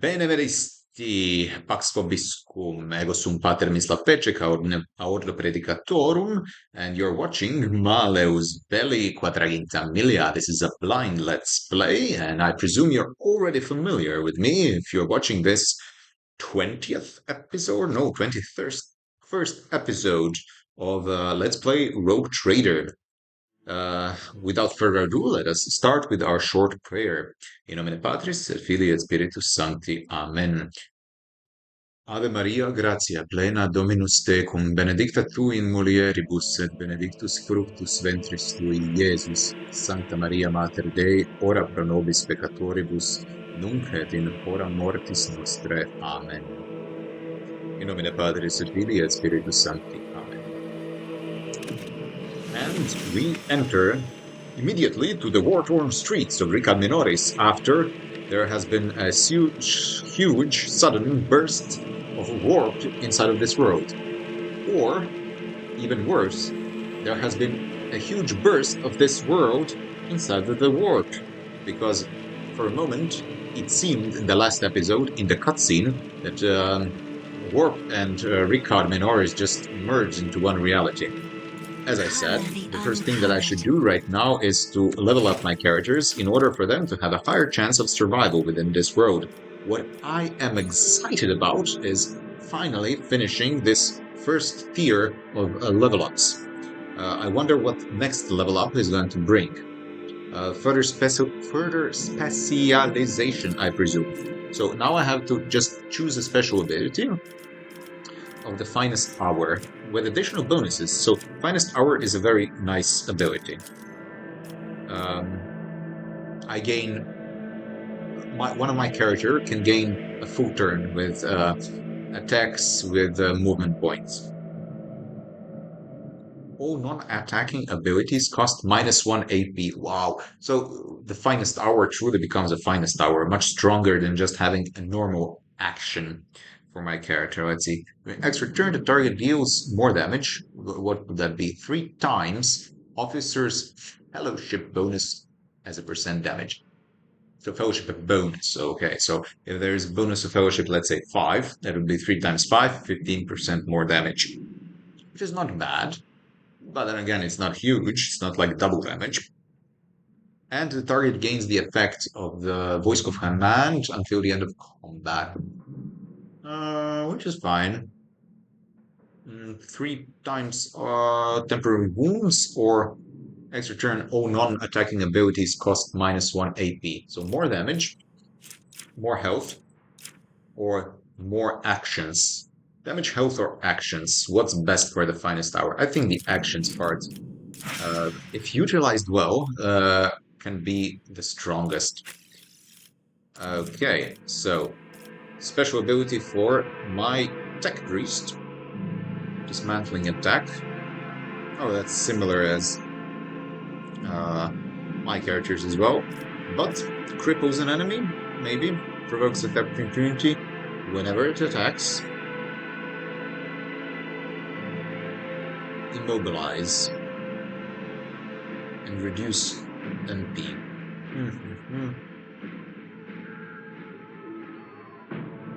Benevenisti, pax vobiscum, ego sum pater misla pece, ordo predicatorum, and you're watching Maleus Belli Quadraginta Milia. This is a blind let's play, and I presume you're already familiar with me if you're watching this 20th episode, no, 21st first episode of Let's Play Rogue Trader. Without further ado, let us start with our short prayer. In nomine Patris, et Filii, et Spiritus Sancti. Amen. Ave Maria, gratia plena, Dominus tecum, benedicta tu in mulieribus, et benedictus fructus ventris tui, Iesus. Sancta Maria, Mater Dei, ora pro nobis peccatoribus, nunc et in hora mortis nostrae. Amen. In nomine Patris, et Filii, et Spiritus Sancti. Amen. And we enter immediately to the war-torn streets of Ricad Minoris after there has been a huge sudden burst of warp inside of this world. Or, even worse, there has been a huge burst of this world inside of the warp. Because for a moment, it seemed in the last episode, in the cutscene, that warp and Ricad Minoris just merged into one reality. As I said, the first thing that I should do right now is to level up my characters in order for them to have a higher chance of survival within this world. What I am excited about is finally finishing this first tier of level ups. I wonder what next level up is going to bring. Further specialization, I presume. So now I have to just choose a special ability of the Finest Hour with additional bonuses. So Finest Hour is a very nice ability. I gain one of my character can gain a full turn with attacks with movement points. All non-attacking abilities cost -1 AP. Wow! So the Finest Hour truly becomes a Finest Hour, much stronger than just having a normal action. For my character, let's see. Extra turn, the target deals more damage. What would that be? 3 times Officer's Fellowship bonus as a % damage. So Fellowship a bonus. Okay, so if there's a bonus of Fellowship, let's say 5, that would be 3 times 5, 15% more damage. Which is not bad. But then again, it's not huge. It's not like double damage. And the target gains the effect of the Voice of Command until the end of combat. Which is fine. 3 times temporary wounds, or extra turn, all non-attacking abilities cost -1 AP. So more damage, more health, or more actions. Damage, health, or actions. What's best for the Finest Hour? I think the actions part, if utilized well, can be the strongest. Okay, so special ability for my Tech Priest. Dismantling attack. Oh, that's similar as my characters as well. But cripples an enemy, maybe. Provokes attack opportunity whenever it attacks. Immobilize. And reduce NP.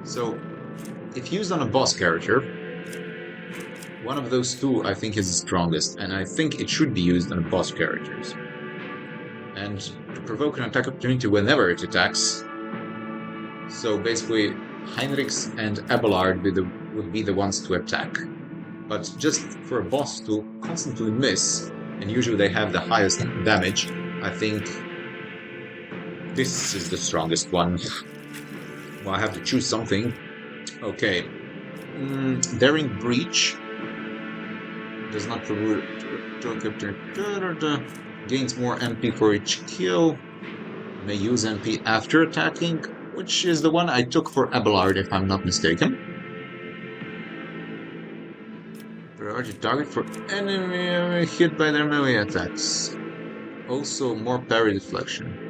So, if used on a boss character, one of those two I think is the strongest, and I think it should be used on boss characters. And to provoke an attack opportunity whenever it attacks. So basically, Heinrichs and Abelard would be the ones to attack. But just for a boss to constantly miss, and usually they have the highest damage, I think this is the strongest one. Well, I have to choose something. Okay. Daring Breach. Does not provoke gains more MP for each kill. May use MP after attacking, which is the one I took for Abelard, if I'm not mistaken. Priority target for enemy hit by their melee attacks. Also more parry deflection.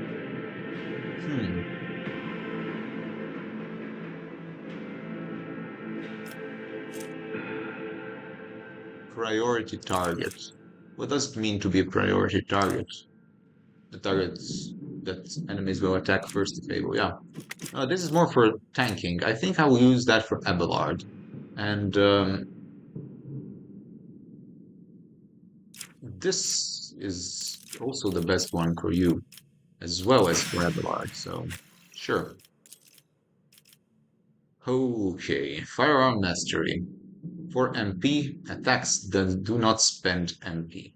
Priority target. What does it mean to be a priority target? The target's that enemies will attack first if able. Yeah. This is more for tanking. I think I will use that for Abelard. And this is also the best one for you, as well as for Abelard. So, sure. Okay, Firearm Mastery. For MP, attacks that do not spend MP.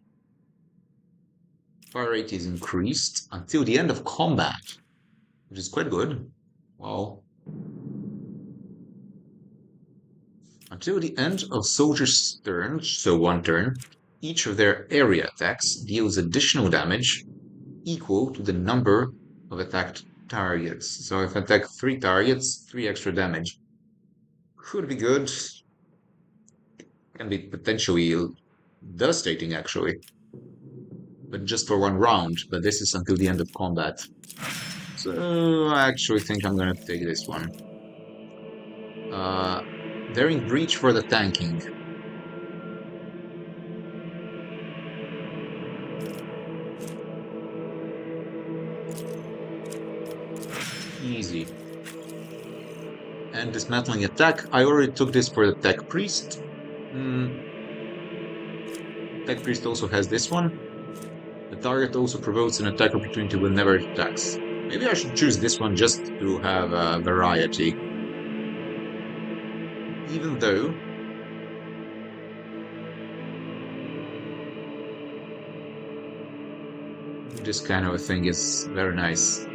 Fire rate is increased until the end of combat, which is quite good. Wow. Until the end of soldier's turn, so one turn, each of their area attacks deals additional damage equal to the number of attacked targets. So if I attack 3 targets, 3 extra damage. Could be good. Can be potentially devastating, actually. But just for one round. But this is until the end of combat. So I actually think I'm gonna take this one. Daring Breach for the tanking. Easy. And Dismantling Attack. I already took this for the Tech Priest. Tech Priest also has this one. The target also provokes an attack opportunity whenever it attacks. Maybe I should choose this one just to have variety. Even though this kind of a thing is very nice.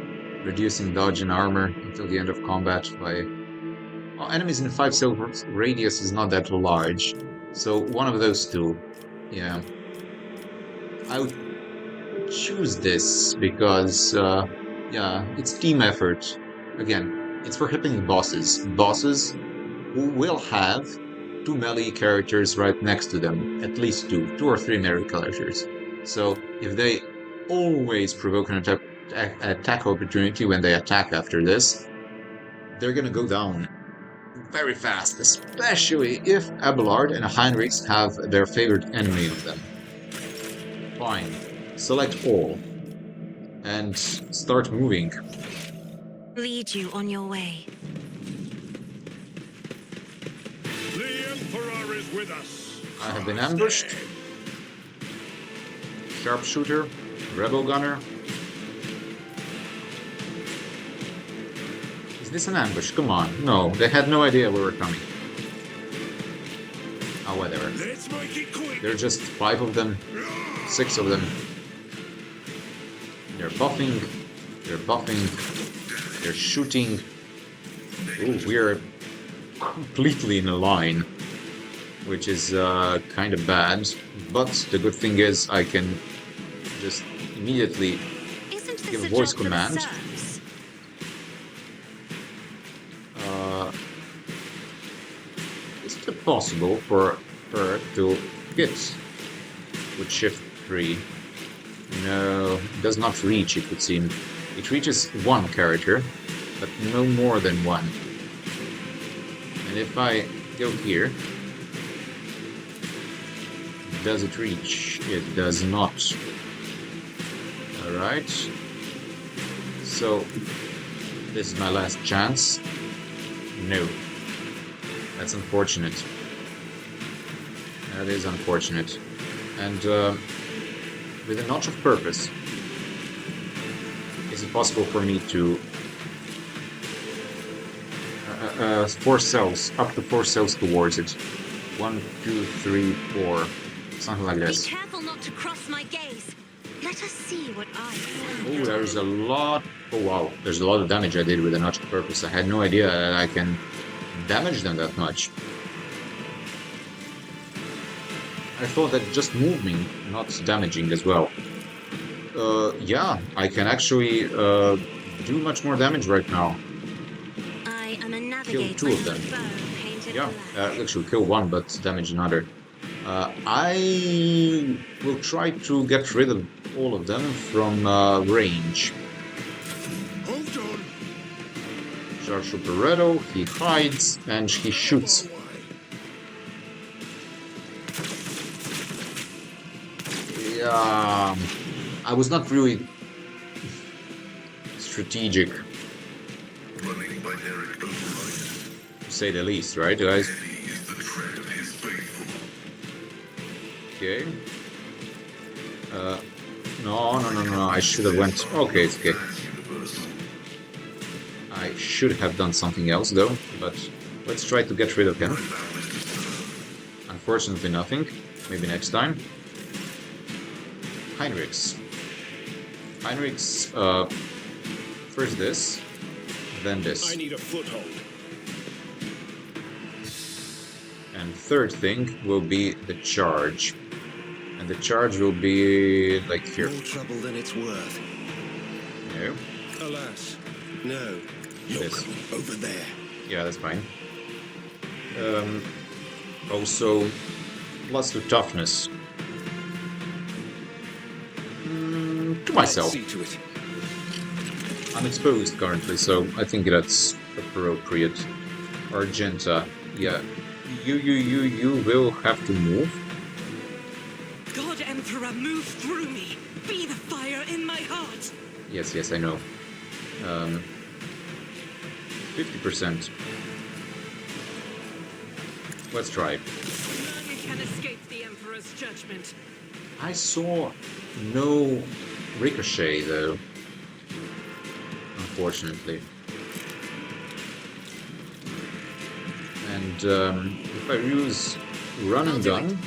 Reducing dodge and armor until the end of combat by... Well, enemies in 5 cell radius is not that large. So one of those two. Yeah. I would choose this because, yeah, it's team effort. Again, it's for hitting bosses. Bosses who will have 2 melee characters right next to them. At least 2 or 3 melee characters. So if they always provoke an attack opportunity when they attack after this, they're gonna go down very fast, especially if Abelard and Heinrichs have their favorite enemy on them. Fine. Select all. And start moving. Lead you on your way. The Emperor is with us. I have been ambushed. Sharpshooter, Rebel Gunner. Is this an ambush? Come on. No, they had no idea we were coming. Oh, whatever. Let's make it quick. There are just 5 of them. 6 of them. They're buffing. They're buffing. They're shooting. Ooh, we're completely in a line, which is kind of bad. But the good thing is I can just immediately give a voice command. Is it possible for her to hit with Shift 3? No, it does not reach, it would seem. It reaches 1 character, but no more than 1. And if I go here, does it reach? It does not. Alright. So, this is my last chance. No. That's unfortunate. That is unfortunate. And with a Notch of Purpose, is it possible for me to 4 cells, up to 4 cells towards it? 1, 2, 3, 4, something like this. Be careful not to cross my gaze. Let us see what I Oh, there's a lot. Oh wow, there's a lot of damage I did with a Notch of Purpose. I had no idea that I can damage them that much. I thought that just moving, not damaging as well. Yeah, I can actually do much more damage right now. I am a Kill navigator 2 of them. Yeah, actually kill 1, but damage another. I will try to get rid of all of them from range. Hold on. Sharpshooter Rebel, he hides and he shoots. Yeah, I was not really strategic, Running binary override. to say the least, right, guys? He is the tread of his faithful. Okay. No. I should have went. Okay, it's okay. Universal. I should have done something else though, but let's try to get rid of him. Unfortunately, nothing. Maybe next time. Heinrichs. First this, then this. I need a foothold. And third thing will be the charge. And the charge will be like here. More trouble than it's worth. No. Alas. No. Look, This. over there. Yeah, that's fine. Also, plus to toughness. To myself. See to it. I'm exposed currently, so I think that's appropriate. Argenta, yeah. You will have to move. God Emperor, move through me. Be the fire in my heart. Yes, I know. 50%. Let's try. None can escape the Emperor's judgment. I saw no ricochet though, unfortunately. And if I use run and gun,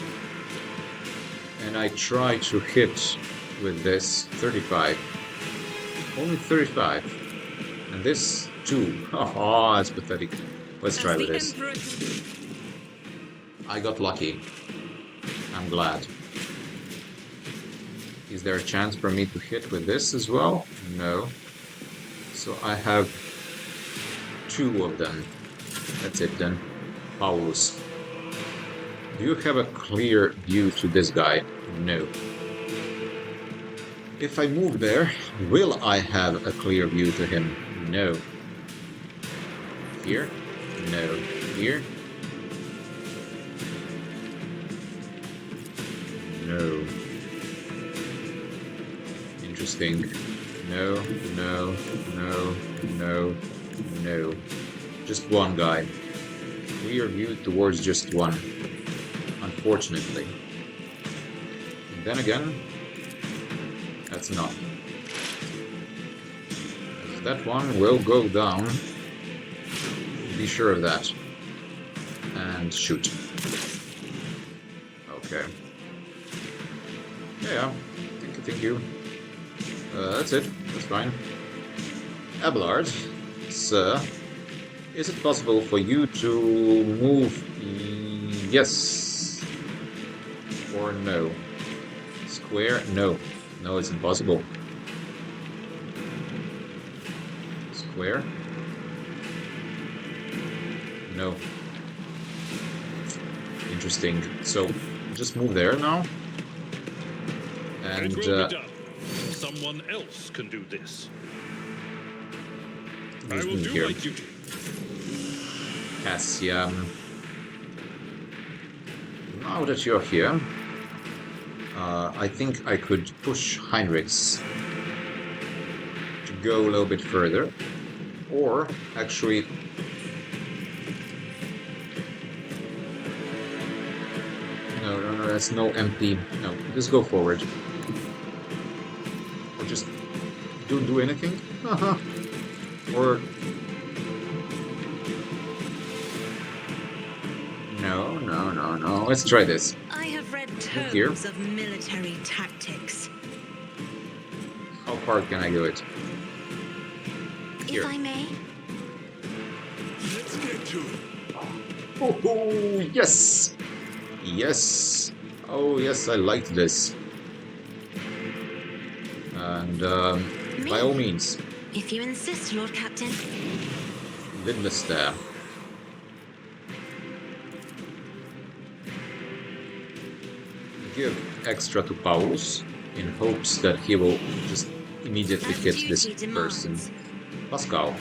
and I try to hit with this 35, only 35, and this 2. Oh, that's pathetic. Let's try with this. I got lucky. I'm glad. Is there a chance for me to hit with this as well? No. So I have 2 of them. That's it then. Paulus. Do you have a clear view to this guy? No. If I move there, will I have a clear view to him? No. Here? No. Here? No. Interesting. No. Just one guy. Clear view towards just one. Unfortunately. And then again, that's enough. That one will go down. Be sure of that. And shoot. Okay. Yeah. Thank you. That's it. That's fine. Abelard, sir, is it possible for you to move? Yes. Or no? Square? No. No, it's impossible. Square? No. Interesting. So, just move there now. And, It will be done. Someone else can do this. I will do here. my duty. Cassian. Now that you're here, I think I could push Heinrichs to go a little bit further, or actually no, that's no MP. No, just go forward, or just don't do anything. Or no. Let's try this. I have read Here. tomes of military tactics. How far can I do it? Here. If I may. Let's get to it. Oh, yes! Yes! Oh, yes, I liked this. And, by all means, If you insist, Lord Captain. Lidless there. Give extra to Paulus in hopes that he will just immediately As hit this duty person. demands. Pascal.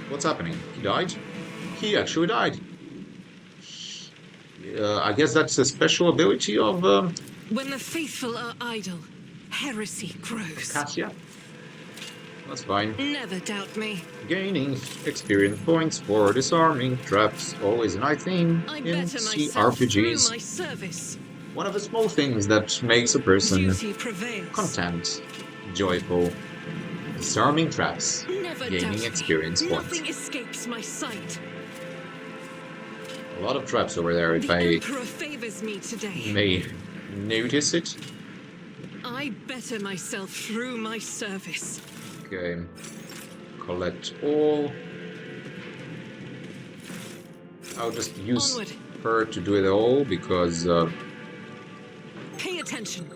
What's happening? He died? He actually died. I guess that's a special ability of When the faithful are idle, heresy grows. Cassia. That's fine. Never doubt me. Gaining experience points for disarming traps, always a nice thing I in better myself through CRPGs. my service. One of the small things that makes a person Duty prevails. content, joyful. Disarming traps, Never gaining doubt experience me. points. Nothing escapes my sight. A lot of traps over there, if The I Emperor favors me today. may notice it. I better myself through my service. Okay. Collect all. I'll just use Onward. her to do it all because Pay attention.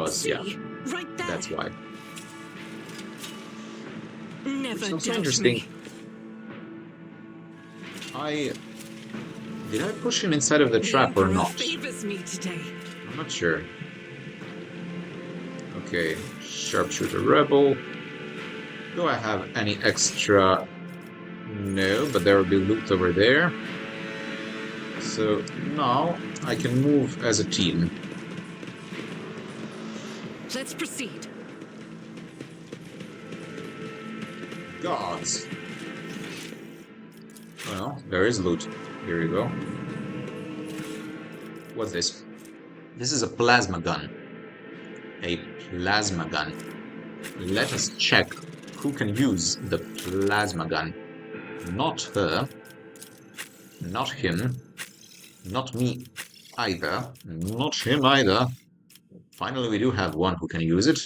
See, yeah, right there. that's why. Never Which sounds so doubt interesting. me. Did I push him inside of the trap or Emperor not? favors me today. I'm not sure. Okay, sharpshooter rebel. Do I have any extra? No, but there will be loot over there. So now I can move as a team. Let's proceed. Gods. Well, there is loot. Here you go. What's this? This is a plasma gun. A plasma gun. Let us check who can use the plasma gun. Not her. Not him. Not me either. Not him either. Finally, we do have one who can use it.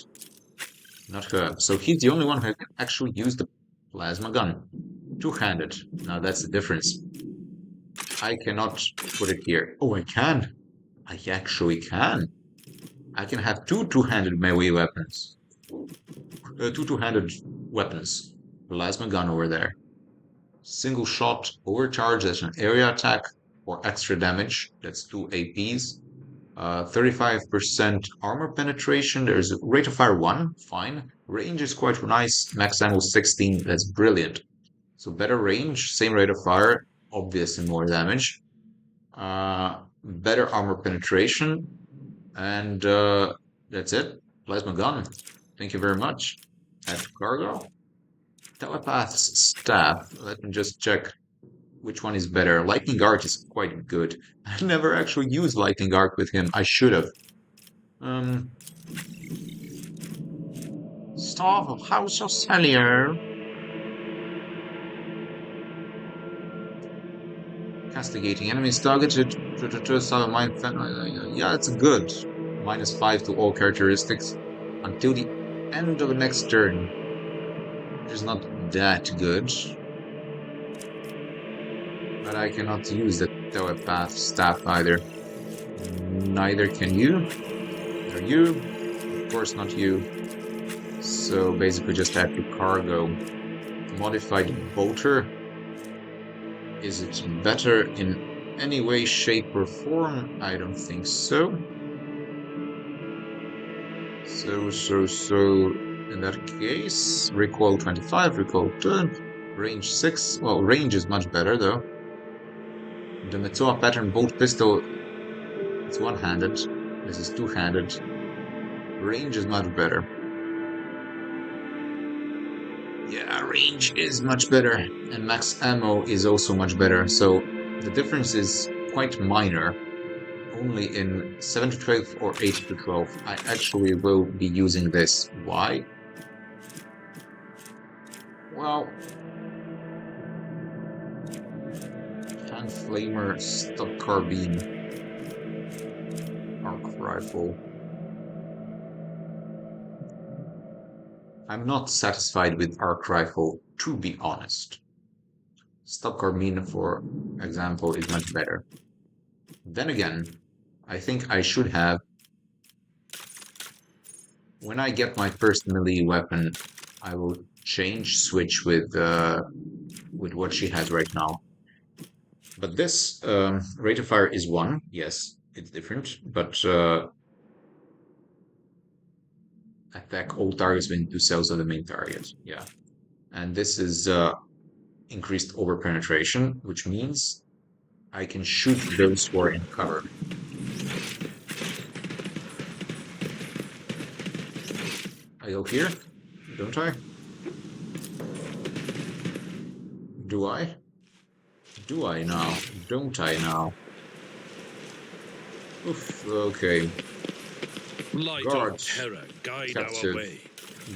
Not her. So he's the only one who can actually use the plasma gun. Two-handed. Now that's the difference. I cannot put it here. Oh, I can. I actually can. I can have two-handed melee weapons. Two-handed weapons. Plasma gun over there. Single shot, overcharge, that's an area attack, or extra damage, that's 2 APs. 35% armor penetration, there's a rate of fire 1, fine. Range is quite nice, max ammo 16, that's brilliant. So better range, same rate of fire, obviously more damage. Better armor penetration, and that's it. Plasma gun. Thank you very much. Add cargo. Telepath's staff. Let me just check which one is better. Lightning Arc is quite good. I never actually used Lightning Arc with him. I should have. Staff of House of Cellier. Castigating enemies targeted. Yeah, it's good. -5 to all characteristics until the end of the next turn. Which is not that good. But I cannot use the telepath staff either. Neither can you. Neither you. Of course not you. So basically just add the cargo. Modified bolter. Is it better in any way, shape, or form? I don't think so. So, in that case, recoil 25, recoil 10, range 6. Well, range is much better though. The Metoa pattern bolt pistol, it's one-handed. This is two-handed. Range is much better. Yeah, range is much better, and max ammo is also much better, so the difference is quite minor. Only in 7 to 12 or 8 to 12, I actually will be using this. Why? Well, Fan Flamer, Stop Carbine, Arc Rifle. I'm not satisfied with Arc Rifle, to be honest. Stop Carbine, for example, is much better. Then again, I think I should have... When I get my first melee weapon, I will switch with what she has right now. But this rate of fire is 1. Yes, it's different, but attack all targets within 2 cells of the main target. Yeah, and this is increased over penetration, which means I can shoot those who are in cover. I go here, don't I? Do I? Do I now? Don't I now? Oof, okay. Light of Guards. terror, guide our Captive. way.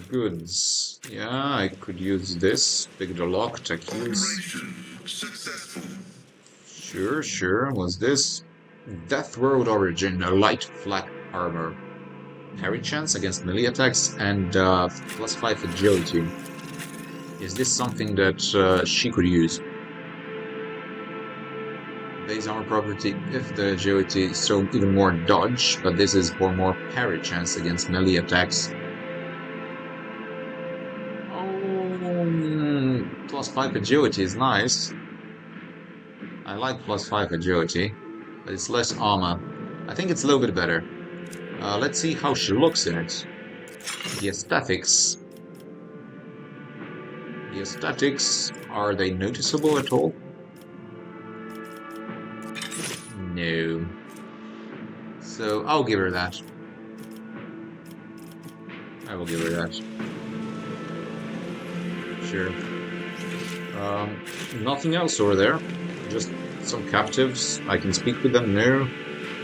Goods. Yeah, I could use this. Pick the lock, tech use. Operation successful. Sure, sure. What's this? Death Road Origin, a light flak armor. Parry chance against melee attacks and +5 agility. Is this something that she could use? Base armor property if the agility, so even more dodge, but this is for more parry chance against melee attacks. +5 agility is nice. I like +5 agility, but it's less armor. I think it's a little bit better. Let's see how she looks in it. The aesthetics. The aesthetics, are they noticeable at all? No. So I'll give her that. I will give her that. Sure. Nothing else over there. Just some captives. I can speak with them now.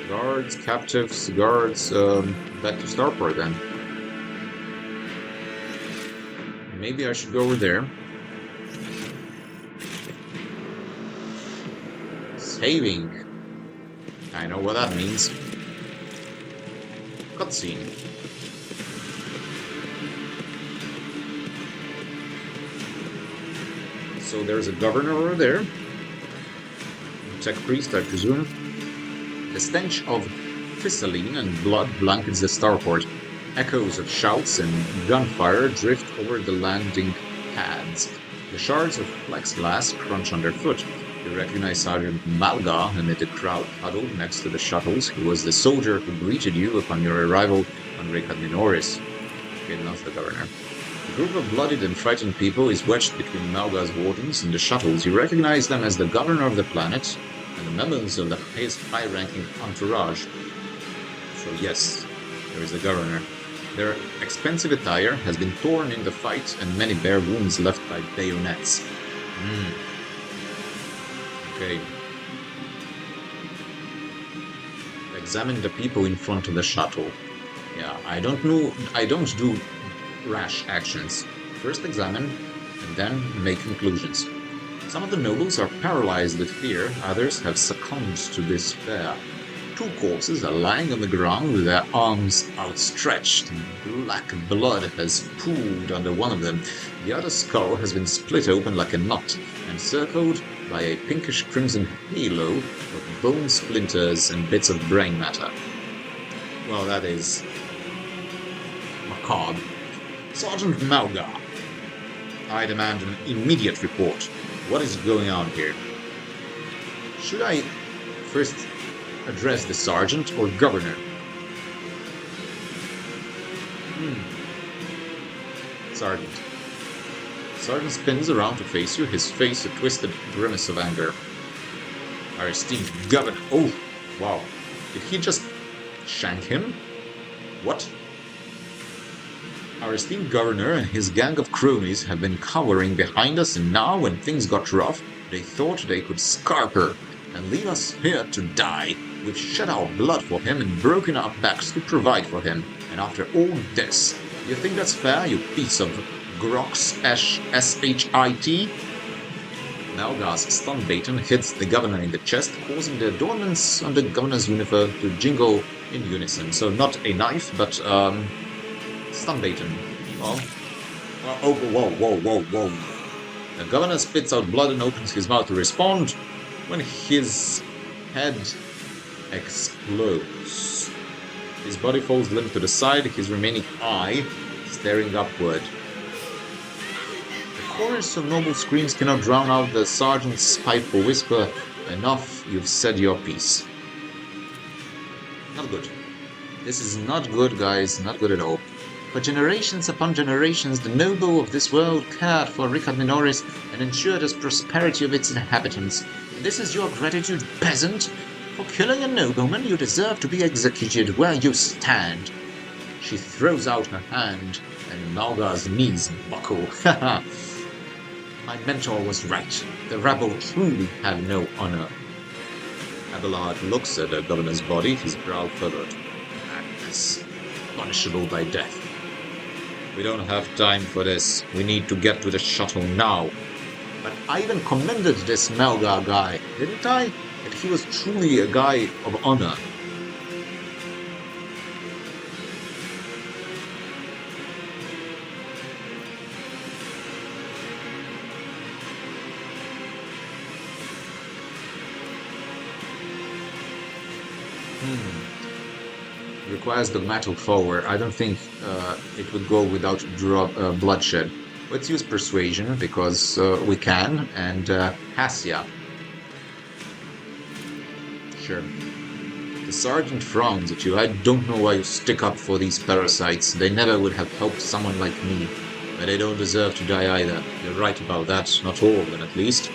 Guards, captives, guards. Back to starport then. Maybe I should go over there. Saving. I know what that means. Cutscene. So there's a governor over there. Tech priest, I presume. The stench of physaline and blood blankets the starport. Echoes of shouts and gunfire drift over the landing pads. The shards of plexiglass crunch underfoot. You recognize Sergeant Malga amid the crowd huddled next to the shuttles. He was the soldier who greeted you upon your arrival on Recad Minoris. Okay, not the governor. A group of bloodied and frightened people is wedged between Malga's wardens and the shuttles. You recognize them as the governor of the planet and the members of his high-ranking entourage. So yes, there is the governor. Their expensive attire has been torn in the fight and many bare wounds left by bayonets. Okay. Examine the people in front of the shuttle. Yeah, I don't do rash actions. First examine, and then make conclusions. Some of the nobles are paralyzed with fear, others have succumbed to despair. Two corpses are lying on the ground with their arms outstretched. Black blood has pooled under one of them. The other skull has been split open like a knot, encircled by a pinkish-crimson halo of bone splinters and bits of brain matter. Well, that is macabre. Sergeant Malga, I demand an immediate report. What is going on here? Should I first address the sergeant or governor? Sergeant. Sergeant spins around to face you, his face a twisted grimace of anger. Our esteemed governor. Oh, wow. Did he just shank him? What? Our esteemed governor and his gang of cronies have been cowering behind us, and now, when things got rough, they thought they could scarper and leave us here to die. We've shed our blood for him and broken our backs to provide for him. And after all this, you think that's fair, you piece of Grox S-H-I-T? Malga's stun baton hits the governor in the chest, causing the adornments on the governor's uniform to jingle in unison. So not a knife, but stun baton. Well, whoa. The governor spits out blood and opens his mouth to respond when his head explodes. His body falls limp to the side, his remaining eye staring upward. The chorus of noble screams cannot drown out the sergeant's spiteful whisper. Enough, you've said your piece. Not good. This is not good, guys, not good at all. For generations upon generations, the noble of this world cared for Recad Minoris and ensured the prosperity of its inhabitants. And this is your gratitude, peasant? For killing a nobleman, you deserve to be executed where you stand. She throws out her hand, and Malga's knees buckle. My mentor was right. The rebel truly had no honor. Abelard looks at the governor's body, his brow furrowed. Madness, punishable by death. We don't have time for this. We need to get to the shuttle now. But I even commended this Melgar guy, didn't I? That he was truly a guy of honor. Requires dogmatic forward. I don't think it would go without bloodshed. Let's use persuasion because we can, and Cassia. Sure. The sergeant frowns at you. I don't know why you stick up for these parasites. They never would have helped someone like me. But they don't deserve to die either. You're right about that. Not all of them, at least.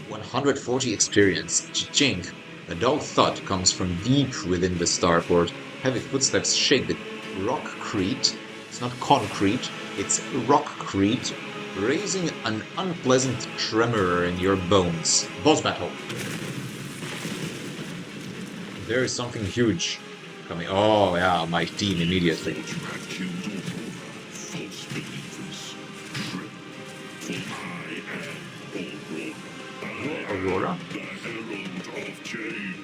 140 experience. Cha-ching. A dull thud comes from deep within the starport. Heavy footsteps shake the rockcrete. It's not concrete, it's rockcrete, raising an unpleasant tremor in your bones. Boss battle. There is something huge coming. Oh yeah, my team immediately. False believers. For I am Aurora? the herald of change.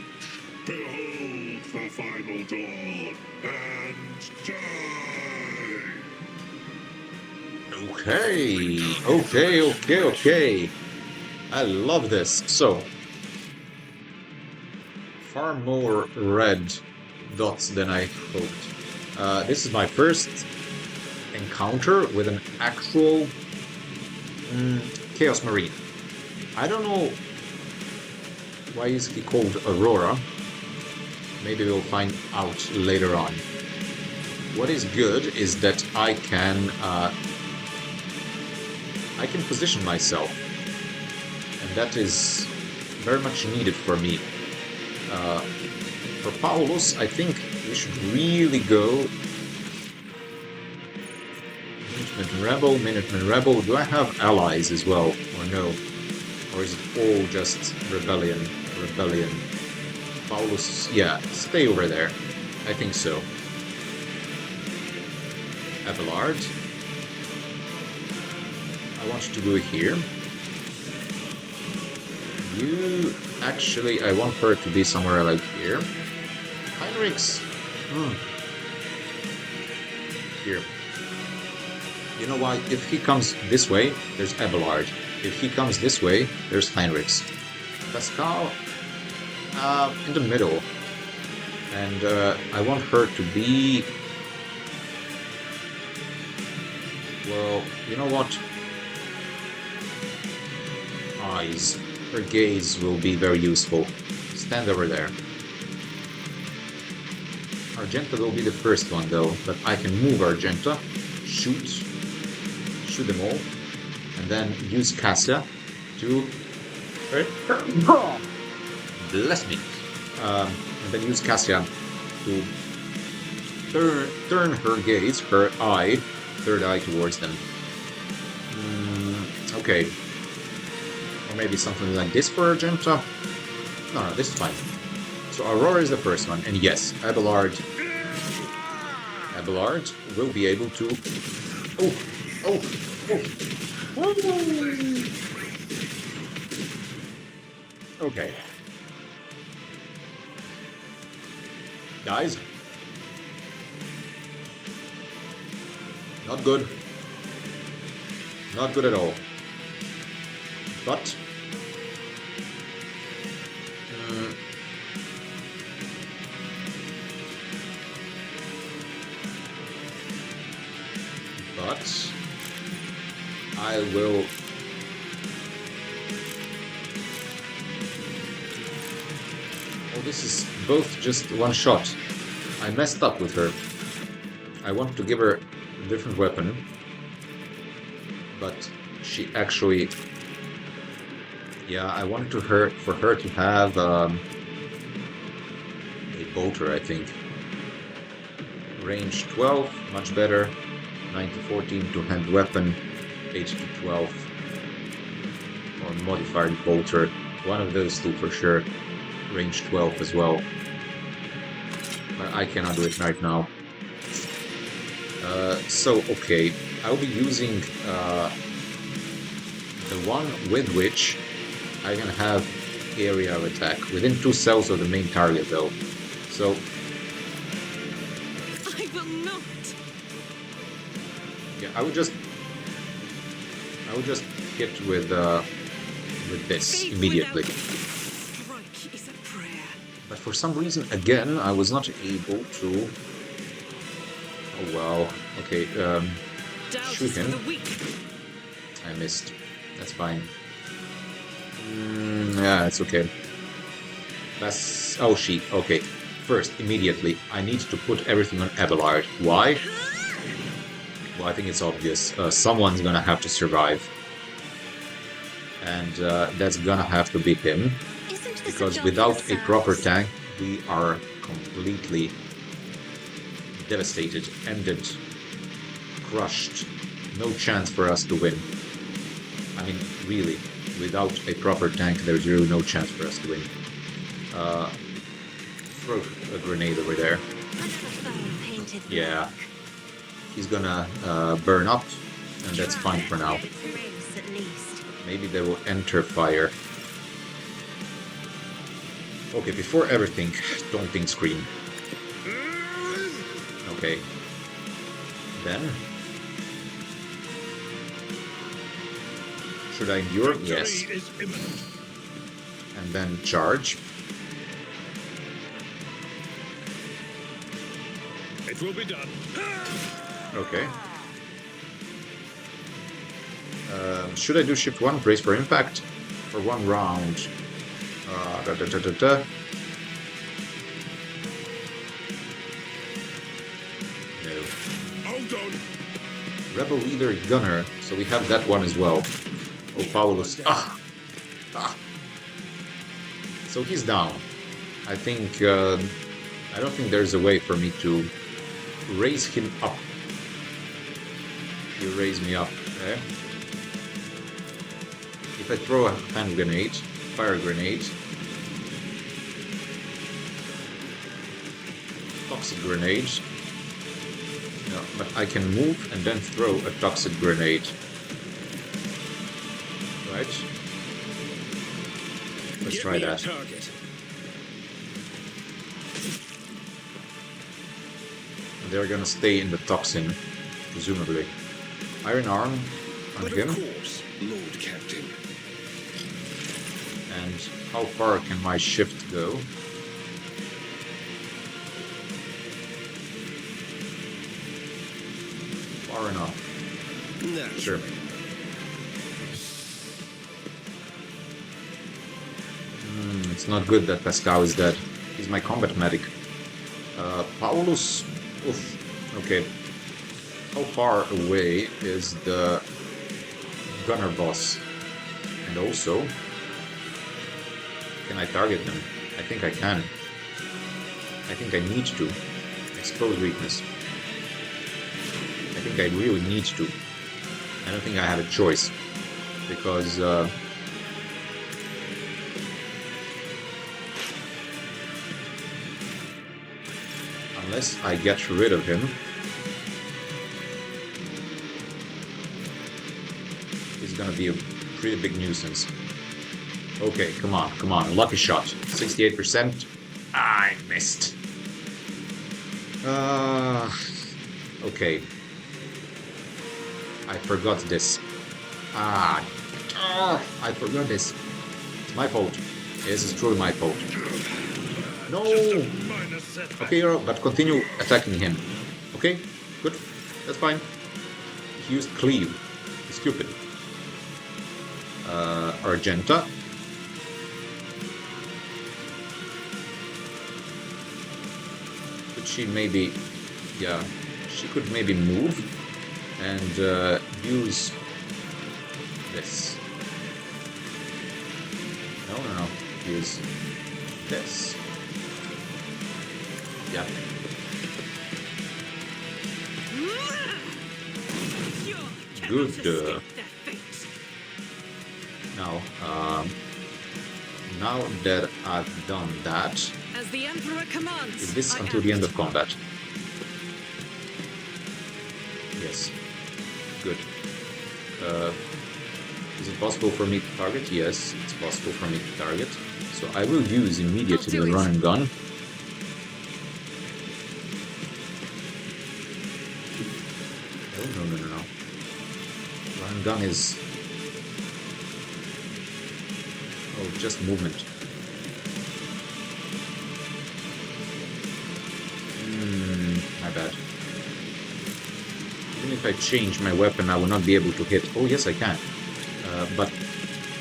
Behold the final dawn and die. Okay. I love this. So, far more red dots than I hoped. This is my first encounter with an actual Chaos Marine. I don't know why is he called Aurora. Maybe we'll find out later on. What is good is that I can position myself, and that is very much needed for me. For Paulus, I think we should really go Minuteman Rebel. Do I have allies as well, or no? Or is it all just rebellion? Paulus, yeah, stay over there. I think so. Abelard. I want you to go here. You... Actually, I want her to be somewhere like here. Heinrichs. Here. You know why? If he comes this way, there's Abelard. If he comes this way, there's Heinrichs. Pascal, in the middle. And I want her to be... Well, you know what? Eyes. Her gaze will be very useful. Stand over there. Argenta will be the first one though, but I can move Argenta, shoot them all, and then use Cassia to... Bless me! And then use Cassia to turn her gaze, her eye, third eye towards them. Okay. Or maybe something like this for Argenta. No, this is fine. So Aurora is the first one, and yes, Abelard will be able to... Oh! Okay. Guys. Not good. Not good at all. But... But... I will... Oh, this is both just one shot. I messed up with her. I want to give her a different weapon. But she actually... Yeah, I wanted for her to have a bolter, I think. Range 12, much better. 9 to 14 two-hand weapon. 8 to 12. Or modified bolter. One of those two for sure. Range 12 as well. But I cannot do it right now. So, okay. I'll be using the one with which I can have area of attack within 2 cells of the main target, though. So I will not. yeah, I would just hit with this Faith immediately. without strike is a prayer. But for some reason, again, I was not able to. Oh well. Okay. Doubt Shoot is for him. the weak. I missed. That's fine. Yeah, it's okay. That's... Oh, she. Okay. First, immediately, I need to put everything on Abelard. Why? Well, I think it's obvious. Someone's gonna have to survive. And that's gonna have to be him. Isn't this Because job without for a proper yourselves? tank, we are completely devastated, ended, crushed. No chance for us to win. I mean, really, without a proper tank, there's really no chance for us to win. Throw a grenade over there. Another foe painted Yeah. black. He's gonna burn up, and that's fine for now. Race, at least. Maybe they will enter fire. Okay, before everything, taunting scream. Okay. Then... Should I endure? Yes. Victory is imminent. And then charge. It will be done. Okay. Should I do shift 1, brace for impact? For 1 round. Da, da, da, da, da. No. Hold on. Rebel leader gunner. So we have that one as well. Oh, Paulus. Ah! Ah! So he's down. I think... I don't think there's a way for me to raise him up. You raise me up, okay? If I throw a hand grenade, fire grenade, toxic grenade, no, but I can move and then throw a toxic grenade. Right? Let's Give try me a that. target. They're gonna stay in the toxin, presumably. Iron Arm on But him. of course, Lord Captain. And how far can my shift go? Far enough. Naturally. Sure. It's not good that Pascal is dead. He's my combat medic. Paulus... Oof. Okay. How far away is the gunner boss? And also... Can I target them? I think I can. I think I need to. Expose weakness. I think I really need to. I don't think I have a choice. Because... unless I get rid of him, he's gonna be a pretty big nuisance. Okay, come on, come on, lucky shot. 68%. I missed. Okay. I forgot this. I forgot this. It's my fault. This is truly my fault. No! Minor setback. Okay, but continue attacking him. Okay, good. That's fine. He used cleave. Stupid. Argenta. Could she maybe... Yeah, she could maybe move and use this. No. Use this. Yeah. You cannot Good. escape death. Now, now that I've done that, As the Emperor commands, is this I until the end act. of combat? Yes. Good. Is it possible for me to target? Yes, it's possible for me to target. So I will use immediately I'll the do run it. and gun. No. Run and gun is... Oh, just movement. My bad. Even if I change my weapon, I will not be able to hit. Oh, yes, I can. But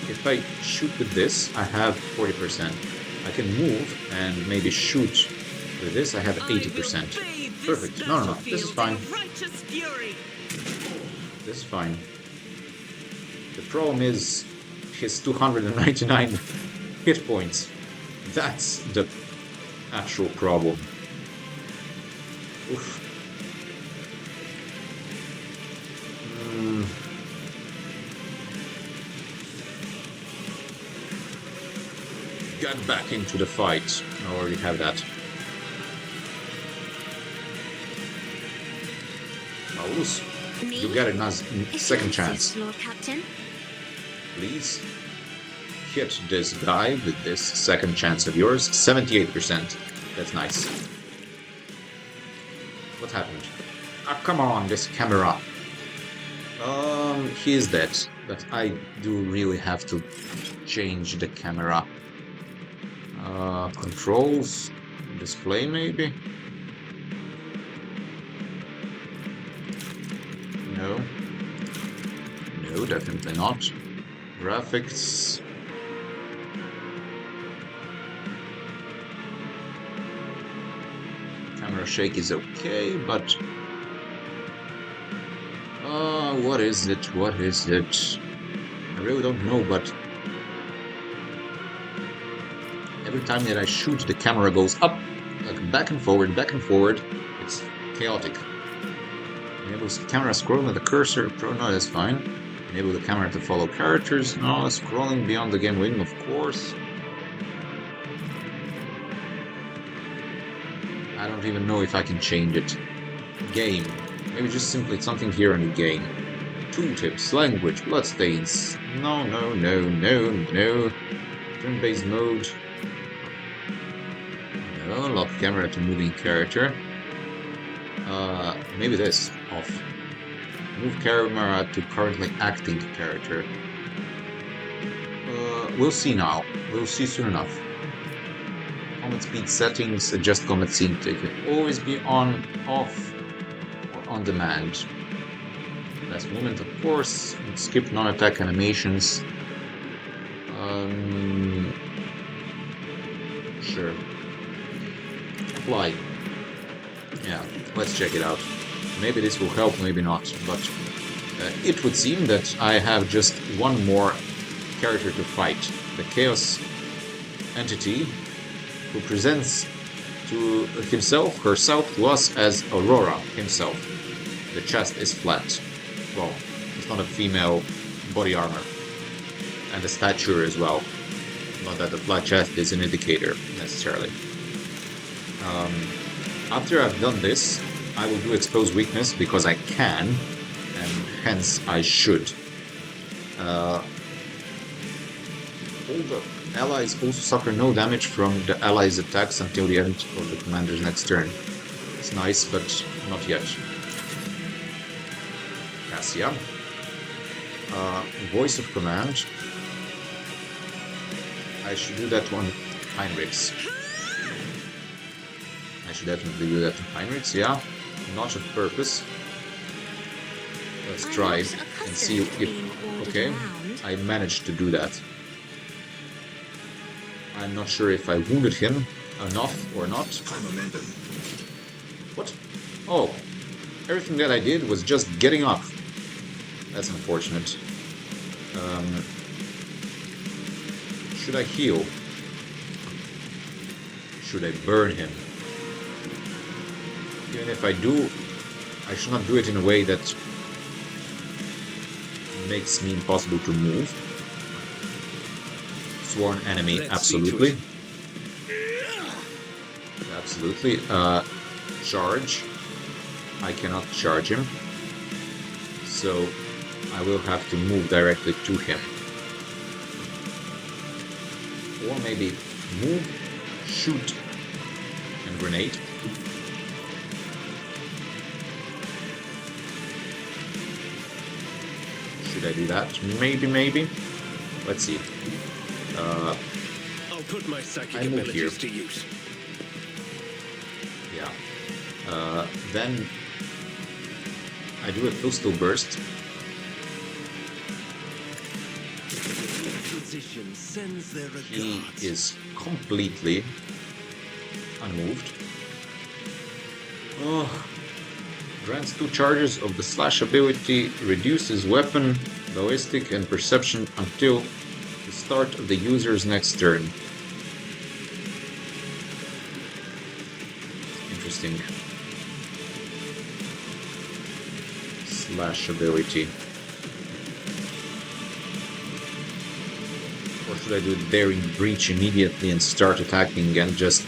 if I shoot with this, I have 40%. I can move and maybe shoot with this, I have 80%. Perfect. No. This is fine. Righteous fury. This is fine. The problem is his 299 hit points. That's the actual problem. Oof. Get back into the fight. I already have that. Paulus, you get a second chance. Lord Captain. Please hit this guy with this second chance of yours. 78%. That's nice. What happened? Ah, come on, this camera. He is dead, but I do really have to change the camera. Controls, display maybe? No. No, definitely not. Graphics. Camera shake is okay, but... what is it? What is it? I really don't know, but... Every time that I shoot, the camera goes up, like back and forward, It's chaotic. Enables camera scrolling with the cursor. No, that's fine. Enable the camera to follow characters. No, scrolling beyond the game window, of course. I don't even know if I can change it. Game. Maybe just simply something here in the game. Tooltips, language, bloodstains. No. Turn-based mode. No, lock camera to moving character. Maybe this. Off. Move camera to currently acting character. We'll see now. We'll see soon enough. Combat speed settings, adjust combat scene. It can always be on, off, or on demand. Last movement, of course. Skip non-attack animations. Sure. Apply. Yeah, let's check it out. Maybe this will help, maybe not, but it would seem that I have just one more character to fight. The Chaos entity who presents to herself to us as Aurora himself. The chest is flat. Well, it's not a female body armor. And the stature as well. Not that the flat chest is an indicator, necessarily. After I've done this, I will do expose weakness because I can, and hence I should. All the allies also suffer no damage from the allies' attacks until the end of the commander's next turn. It's nice, but not yet. Cassia. Voice of command. I should do that one Heinrichs. I should definitely do that to Heinrichs, yeah. Not of purpose. Let's try and see if... Okay, I managed to do that. I'm not sure if I wounded him enough or not. What? Oh, everything that I did was just getting up. That's unfortunate. Should I heal? Should I burn him? Even if I do, I should not do it in a way that makes me impossible to move. Sworn enemy, Let's see to absolutely. it. Absolutely. Charge. I cannot charge him. So I will have to move directly to him. Or maybe move, shoot, and grenade. Should I do that? Maybe. Let's see. I'll put my psychic I move here. abilities to use. Yeah. Then I do a postal burst. Physician sends their He regards. is completely unmoved. Oh, grants 2 charges of the slash ability, reduces weapon, ballistic, and perception until the start of the user's next turn. Interesting. Slash ability. Or should I do Daring Breach immediately and start attacking and just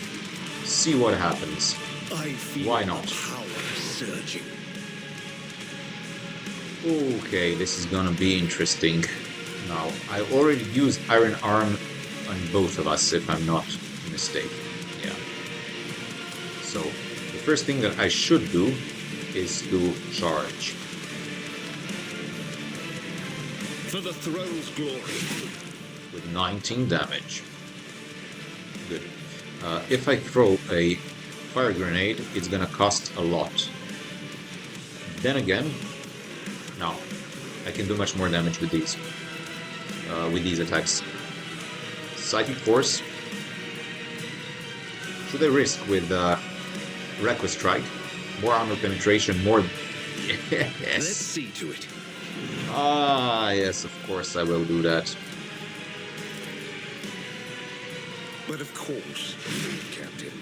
see what happens? I feel Why not? power surging. Okay, this is gonna be interesting. Now, I already used Iron Arm on both of us, if I'm not mistaken. Yeah. So, the first thing that I should do is to charge. For the throne's glory. With 19 damage. Good. If I throw a fire grenade, it's gonna cost a lot. Then again, no, I can do much more damage with these attacks. Psychic Force. Should I risk with Reckless Strike? More armor penetration, more... Let's Yes! see to it. Ah, yes, of course I will do that. But of course, Captain.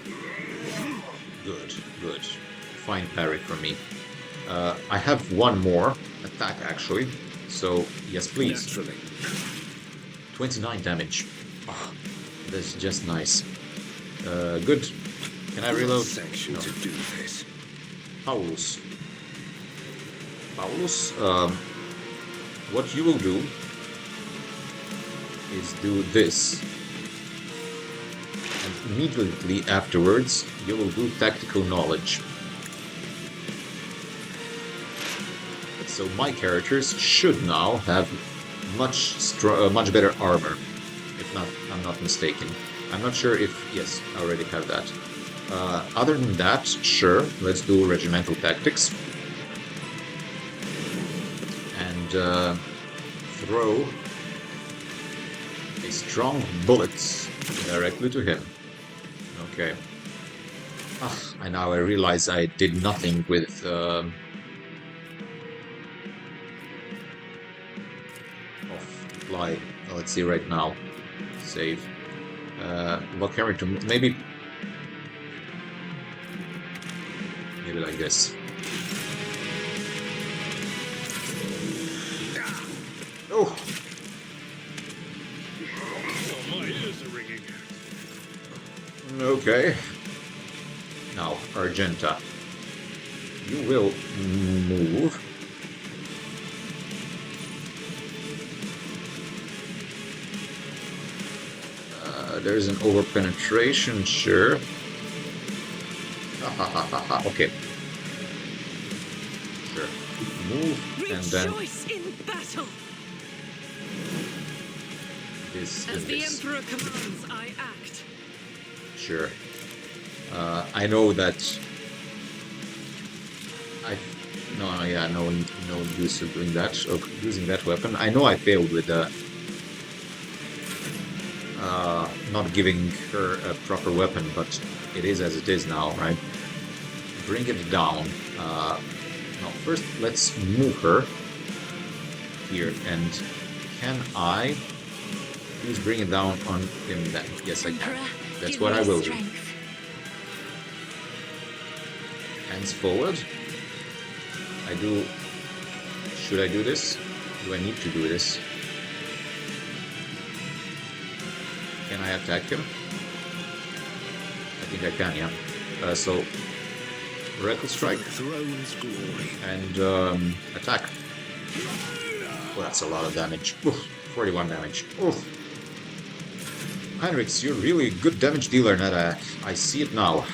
Good. Fine parry from me. I have one more attack, actually. So, yes, please. Naturally. 29 damage. Oh, that's just nice. Good. Can I reload? Sanction No. to do this. Paulus. Paulus, what you will do is do this. And immediately afterwards, you will do Tactical Knowledge. So my characters should now have much better armor, if not, I'm not mistaken. I'm not sure if, yes, I already have that. Other than that, sure, let's do Regimental Tactics. And throw a strong bullet directly to him. Okay. And now I realize I did nothing with... Fly. Let's see right now. Save. What character? Maybe like this. Oh! Oh, my ears are ringing. Okay. Now, Argenta. You will move. There's an over-penetration, sure. Okay. Sure. Move, and then Rejoice in battle! this As and the this. Emperor commands, I act. Sure. I know that... no use of doing that, or using that weapon. I know I failed with the... not giving her a proper weapon, but it is as it is now, right? Bring it down. No, first let's move her here, and can I please bring it down on him then? Yes, I can. That's what I will do. Hands forward. Should I do this? Do I need to do this? Can I attack him? I think I can, yeah. So, Reckless Strike. Throne's glory. And attack. Oh, that's a lot of damage. Oof, 41 damage. Oof. Heinrichs, you're really a good damage dealer, Nada. I see it now.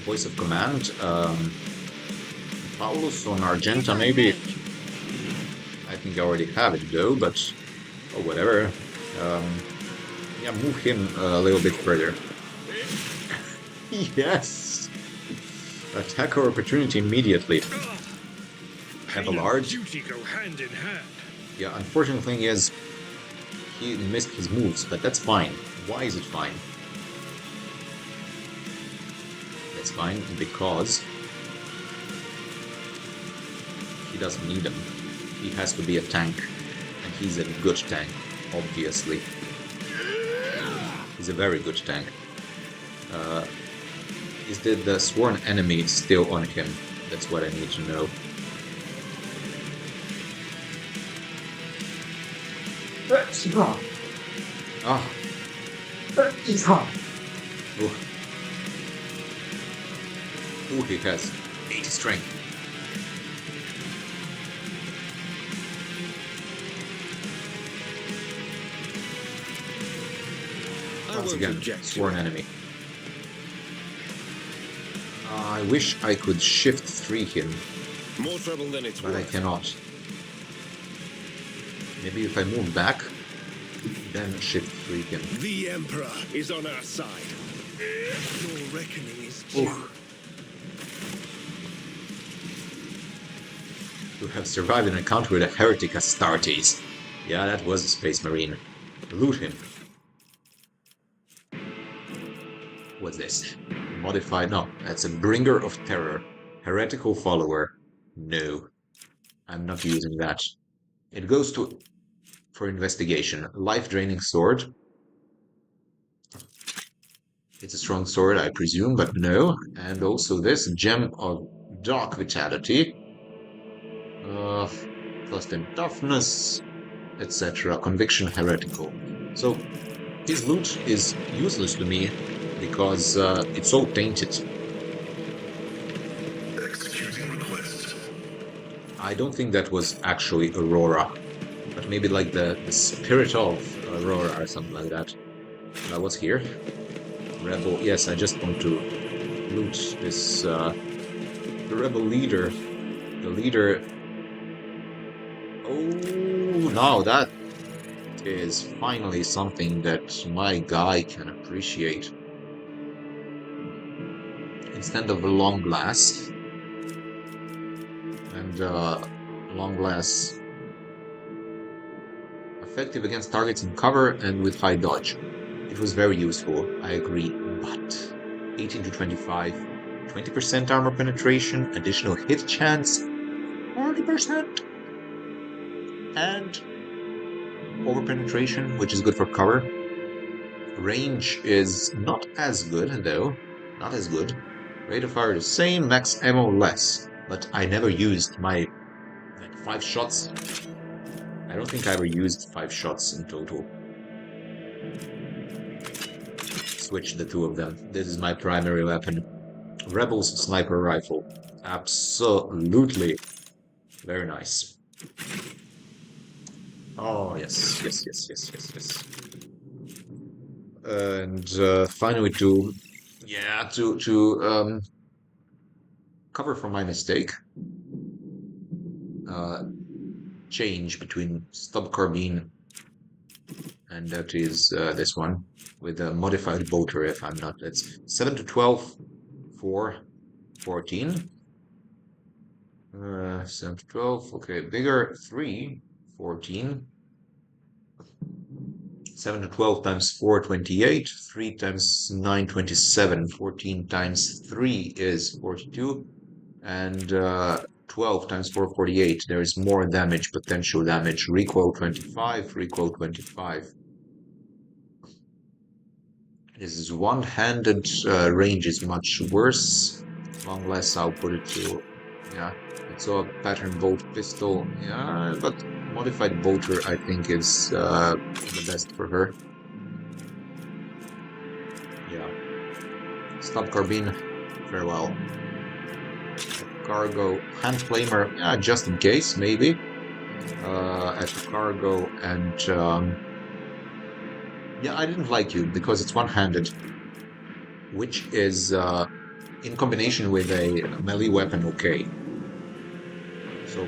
Voice of Command. Paulus on Argenta, maybe. I think I already have it though, but oh, whatever. Yeah, move him a little bit further. Yes! Attack or opportunity immediately. Have a large. Duty go hand in hand. Yeah, unfortunate thing is he missed his moves, but that's fine. Why is it fine? That's fine because he doesn't need them. He has to be a tank, and he's a good tank, obviously. He's a very good tank. Is the sworn enemy still on him? That's what I need to know. Ah. Oh. Oh, he has 80 strength. Once again, sworn enemy. I wish I could shift 3 him, More trouble than it's but I worth. cannot. Maybe if I move back, then shift 3 him. The Emperor is on our side. Your reckoning is due. Oof. To have survived an encounter with a heretic Astartes. Yeah, that was a Space Marine. Loot him. What's this? Modified? No, that's a Bringer of Terror. Heretical Follower. No. I'm not using that. It goes to... for investigation. Life-draining sword. It's a strong sword, I presume, but no. And also this Gem of Dark Vitality. Plus in toughness, etc. Conviction heretical. So, his loot is useless to me because it's all tainted. Executing request. I don't think that was actually Aurora, but maybe like the spirit of Aurora or something like that. What's here? Rebel. Yes, I just want to loot this. The rebel leader. The leader. Oh, now that is finally something that my guy can appreciate. Instead of a long glass, and long glass effective against targets in cover and with high dodge. It was very useful, I agree, but 18 to 25, 20% armor penetration, additional hit chance, 40%, and over penetration, which is good for cover. Range is not as good, though. Not as good. Rate of fire the same, max ammo less. But I never used my 5 shots. I don't think I ever used 5 shots in total. Switch the 2 of them. This is my primary weapon. Rebels sniper rifle. Absolutely. Very nice. Oh, yes, yes, yes, yes, yes, yes. And finally to cover for my mistake, change between stub carbine and that is this one with a modified bolter. If I'm not, it's 7 to 12, 4, 14. 7 to 12. Okay, bigger 3, 14. 7 to 12 times 4, 28. 3 times 9, 27. 14 times 3 is 42. And 12 times 4, 48. There is more damage, potential damage. Recoil 25, recoil 25. This is one-handed. Range is much worse. Long less, I'll put it to... Yeah, it's a pattern bolt pistol. Yeah, but modified bolter, I think, is the best for her. Stop carbine. Farewell. Cargo hand flamer. Yeah, just in case, maybe. At cargo and yeah, I didn't like you because it's one-handed, which is in combination with a melee weapon okay. So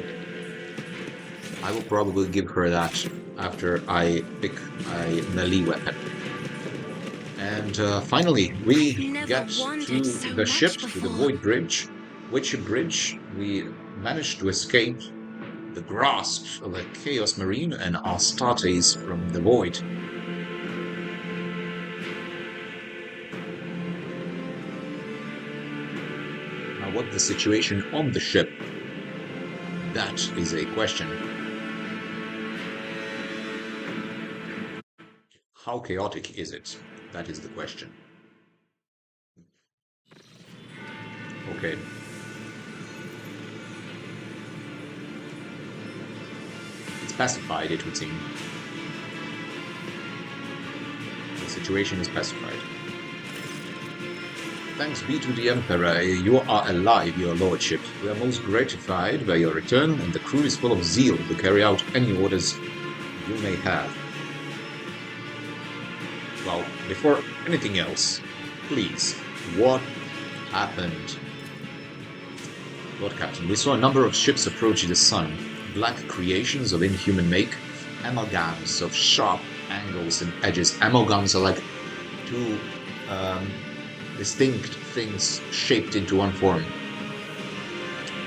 I will probably give her that after I pick a melee weapon. And finally, we Never get wanted to so the ship, much to the before. Void Bridge, which bridge we managed to escape the grasp of a Chaos Marine and Astartes from the Void. Now, what's the situation on the ship? That is a question. How chaotic is it? That is the question. Okay. It's pacified, it would seem. The situation is pacified. Thanks be to the Emperor, you are alive, your lordship. We are most gratified by your return, and the crew is full of zeal to carry out any orders you may have. Well, before anything else, please, what happened? Lord Captain, we saw a number of ships approach the sun, black creations of inhuman make, amalgams of sharp angles and edges. Amalgams are like two distinct things shaped into one form.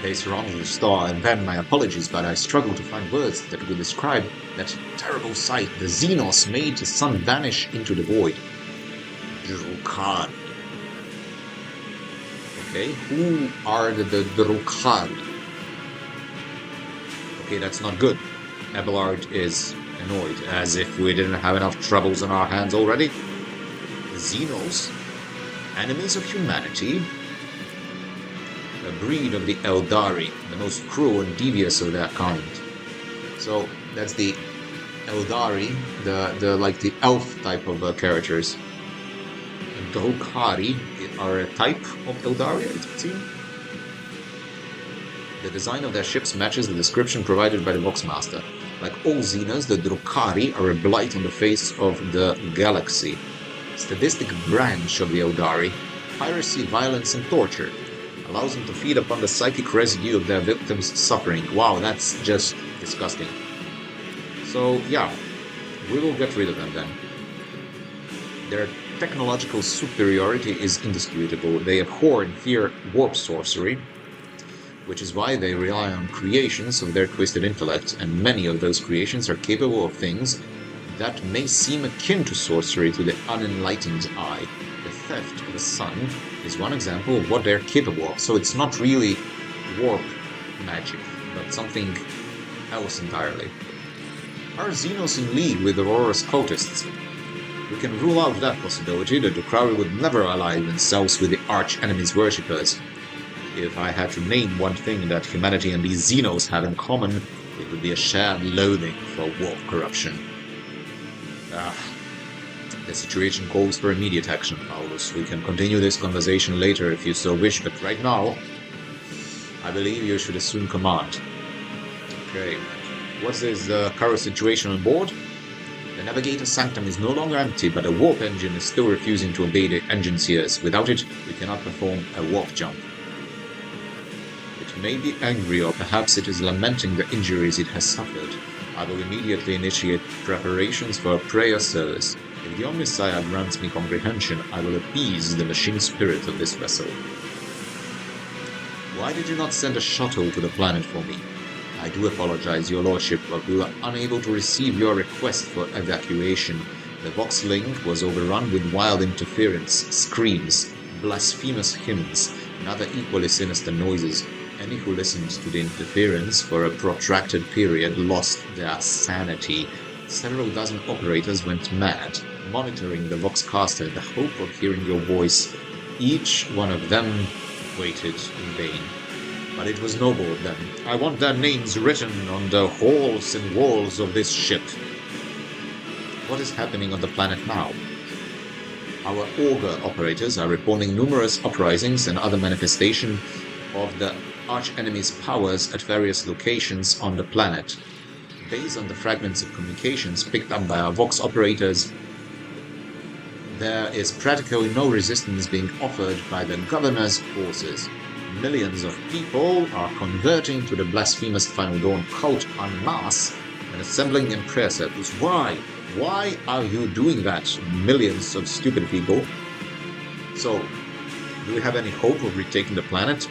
They surrounded the star, and then, my apologies, but I struggle to find words that will describe that terrible sight. The Xenos made the sun vanish into the void. Drukari. Okay, who are the Drukari? Okay, that's not good. Abelard is annoyed, as if we didn't have enough troubles on our hands already. The Xenos, enemies of humanity, a breed of the Eldari, the most cruel and devious of their kind. So that's the Eldari, the like the elf type of characters. Drukari are a type of Eldari, it would seem. The design of their ships matches the description provided by the Voxmaster. Like all Xenos, the Drukari are a blight on the face of the galaxy. Sadistic branch of the Eldari, piracy, violence, and torture. Allows them to feed upon the psychic residue of their victims' suffering. Wow, that's just disgusting. So, yeah, we will get rid of them then. Their technological superiority is indisputable. They abhor and fear warp sorcery, which is why they rely on creations of their twisted intellect, and many of those creations are capable of things that may seem akin to sorcery to the unenlightened eye. The theft of the sun is one example of what they're capable of, so it's not really warp magic, but something else entirely. Are Xenos in league with Aurora's cultists? We can rule out that possibility. The Drukari would never ally themselves with the arch-enemy's worshippers. If I had to name one thing that humanity and these Xenos have in common, it would be a shared loathing for warp corruption. The situation calls for immediate action, Paulus. We can continue this conversation later if you so wish, but right now, I believe you should assume command. Okay, what is the current situation on board? The Navigator Sanctum is no longer empty, but a warp engine is still refusing to obey the engine seers. Without it, we cannot perform a warp jump. It may be angry, or perhaps it is lamenting the injuries it has suffered. I will immediately initiate preparations for a prayer service. If the Omnissiah grants me comprehension, I will appease the machine spirit of this vessel. Why did you not send a shuttle to the planet for me? I do apologize, your lordship, but we were unable to receive your request for evacuation. The Vox Link was overrun with wild interference, screams, blasphemous hymns, and other equally sinister noises. Any who listened to the interference for a protracted period lost their sanity. Several dozen operators went mad, monitoring the Voxcaster in the hope of hearing your voice. Each one of them waited in vain. But it was noble of them. I want their names written on the halls and walls of this ship. What is happening on the planet now? Our auger operators are reporting numerous uprisings and other manifestation of the arch-enemy's powers at various locations on the planet. Based on the fragments of communications picked up by our Vox operators, there is practically no resistance being offered by the governor's forces. Millions of people are converting to the blasphemous Final Dawn cult en masse and assembling in prayer circles. Why? Why are you doing that, millions of stupid people? So, do we have any hope of retaking the planet?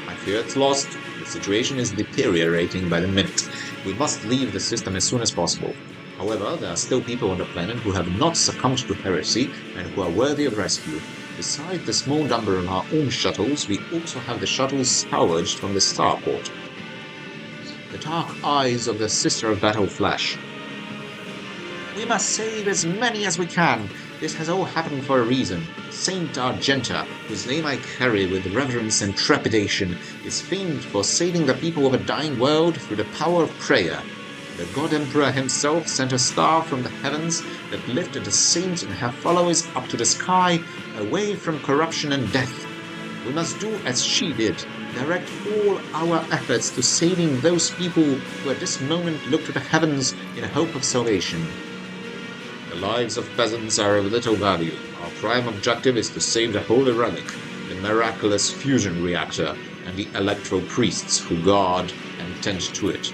I fear it's lost. The situation is deteriorating by the minute. We must leave the system as soon as possible. However, there are still people on the planet who have not succumbed to heresy and who are worthy of rescue. Besides the small number of our own shuttles, we also have the shuttles salvaged from the starport. The dark eyes of the Sister of Battle flash. We must save as many as we can. This has all happened for a reason. Saint Argenta, whose name I carry with reverence and trepidation, is famed for saving the people of a dying world through the power of prayer. The God Emperor himself sent a star from the heavens that lifted the saints and her followers up to the sky, away from corruption and death. We must do as she did, direct all our efforts to saving those people who at this moment look to the heavens in hope of salvation. The lives of peasants are of little value. Our prime objective is to save the holy relic, the miraculous fusion reactor, and the electro priests who guard and tend to it.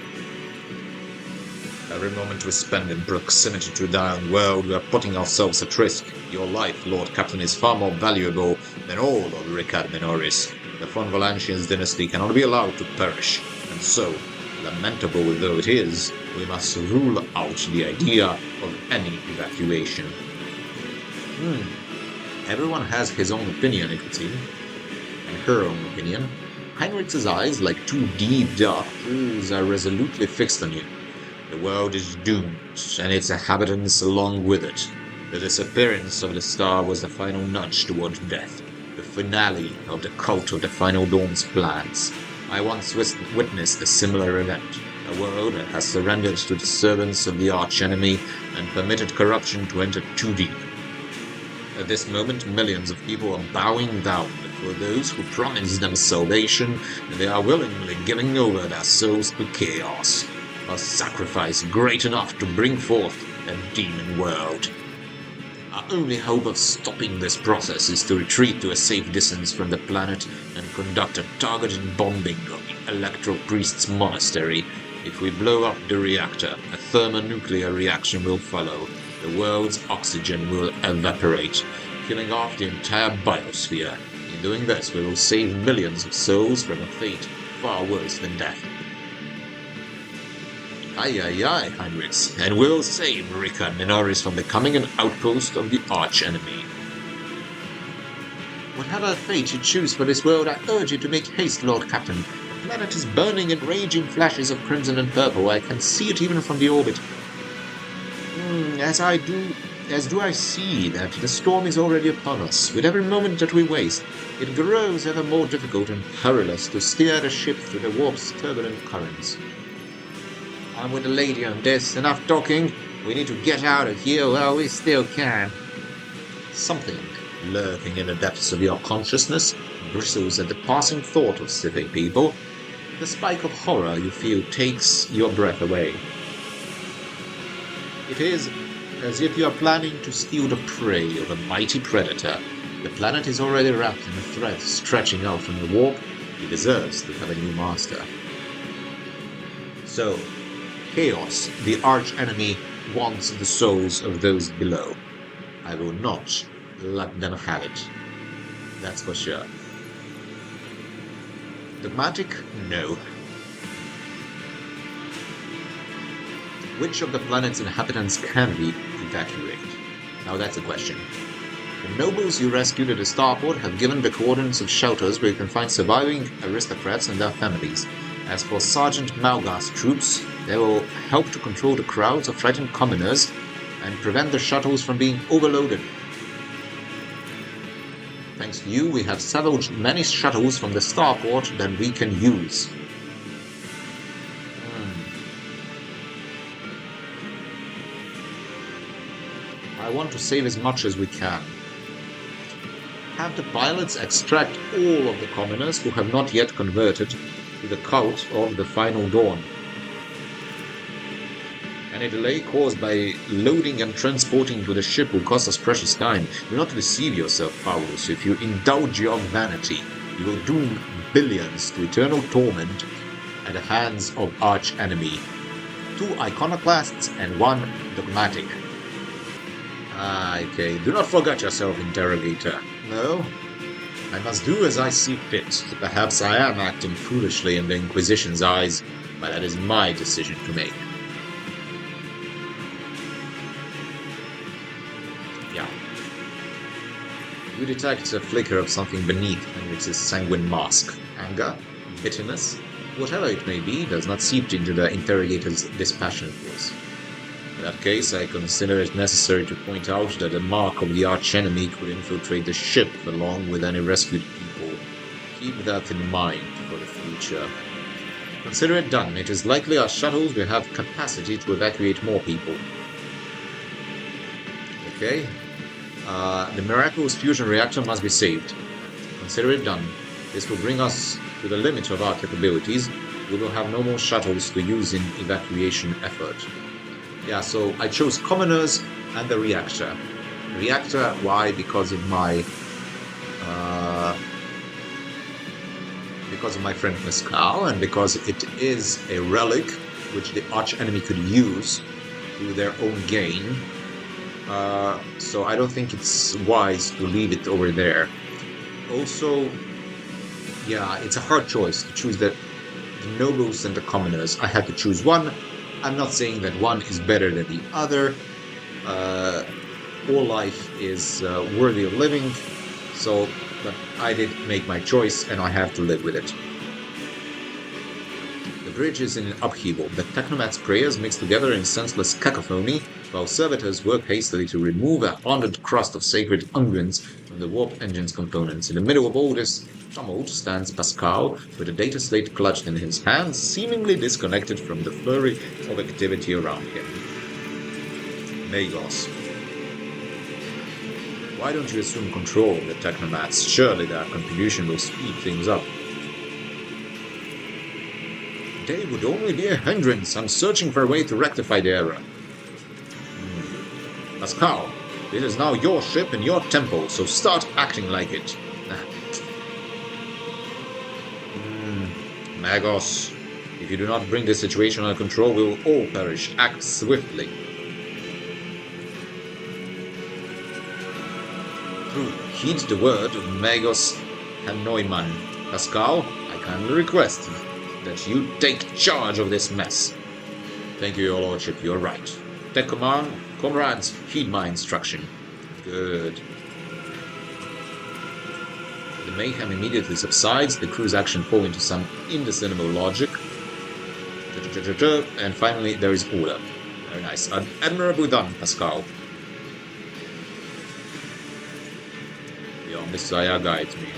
Every moment we spend in proximity to a dying world, we are putting ourselves at risk. Your life, Lord Captain, is far more valuable than all of Ricard Minoris. The Von Valancian's dynasty cannot be allowed to perish, and so, lamentable though it is, we must rule out the idea of any evacuation. Everyone has his own opinion, it would seem. And her own opinion. Heinrich's eyes, like two deep, dark pools, are resolutely fixed on you. The world is doomed, and its inhabitants along with it. The disappearance of the star was the final nudge toward death, the finale of the cult of the Final Dawn's plans. I once witnessed a similar event, a world that has surrendered to the servants of the arch-enemy and permitted corruption to enter too deep. At this moment, millions of people are bowing down before those who promised them salvation, and they are willingly giving over their souls to chaos. A sacrifice great enough to bring forth a demon world. Our only hope of stopping this process is to retreat to a safe distance from the planet and conduct a targeted bombing of the Electro Priest's monastery. If we blow up the reactor, a thermonuclear reaction will follow. The world's oxygen will evaporate, killing off the entire biosphere. In doing this, we will save millions of souls from a fate far worse than death. Aye, Heinrichs, and we'll save Ricard Minoris from becoming an outpost of the arch-enemy. Whatever fate you choose for this world, I urge you to make haste, Lord Captain. The planet is burning in raging flashes of crimson and purple. I can see it even from the orbit. As do I see that the storm is already upon us. With every moment that we waste, it grows ever more difficult and perilous to steer the ship through the warp's turbulent currents. I'm with the lady on this. Enough talking. We need to get out of here while we still can. Something lurking in the depths of your consciousness bristles at the passing thought of civic people. The spike of horror you feel takes your breath away. It is as if you are planning to steal the prey of a mighty predator. The planet is already wrapped in a thread stretching out from the warp. He deserves to have a new master. So, Chaos, the arch-enemy, wants the souls of those below. I will not let them have it. That's for sure. Dogmatic? No. Which of the planet's inhabitants can we evacuate? Now that's a question. The nobles you rescued at the starport have given the coordinates of shelters where you can find surviving aristocrats and their families. As for Sergeant Malgar's troops, they will help to control the crowds of frightened commoners and prevent the shuttles from being overloaded. Thanks to you, we have salvaged many shuttles from the starport that we can use. I want to save as much as we can. have the pilots extract all of the commoners who have not yet converted to the cult of the Final Dawn. Any delay caused by loading and transporting to the ship will cost us precious time. Do not deceive yourself, Paulus. If you indulge your vanity, you will doom billions to eternal torment at the hands of arch-enemy. 2 iconoclasts and 1 dogmatic. Okay. Do not forget yourself, interrogator. No? I must do as I see fit. Perhaps I am acting foolishly in the Inquisition's eyes, but that is my decision to make. Yeah. You detect a flicker of something beneath Henrix's sanguine mask. Anger? Bitterness? Whatever it may be, does not seep into the interrogator's dispassionate voice. In that case, I consider it necessary to point out that the mark of the archenemy could infiltrate the ship along with any rescued people. Keep that in mind for the future. Consider it done. It is likely our shuttles will have capacity to evacuate more people. Okay. The miraculous fusion reactor must be saved. Consider it done. This will bring us to the limit of our capabilities. We will have no more shuttles to use in evacuation effort. Yeah, so I chose commoners and the reactor. Reactor, why? Because of my friend Pascal, and because it is a relic which the arch-enemy could use to their own gain. So I don't think it's wise to leave it over there. Also, yeah, it's a hard choice to choose the nobles and the commoners. I had to choose one. I'm not saying that one is better than the other. All life is worthy of living, but I did make my choice and I have to live with it. The bridge is in upheaval. The technomat's prayers mix together in senseless cacophony, while servitors work hastily to remove a haunted crust of sacred unguents from the warp engine's components. In the middle of all this tumult stands Pascal, with a data slate clutched in his hands, seemingly disconnected from the flurry of activity around him. Magos. Why don't you assume control of the technomats? Surely their contribution will speed things up. They would only be a hindrance. I'm searching for a way to rectify the error. Pascal, this is now your ship and your temple, so start acting like it. Magos, if you do not bring this situation under control, we will all perish. Act swiftly. True, heed the word of Magos Hanoiman. Pascal, I kindly request that you take charge of this mess. Thank you, your lordship, you're right. Take command, comrades, heed my instruction. Good. The mayhem immediately subsides, the crew's action fall into some indiscernible logic. And finally, there is order. Very nice. Admirably done, Pascal. The Omniscience guides me.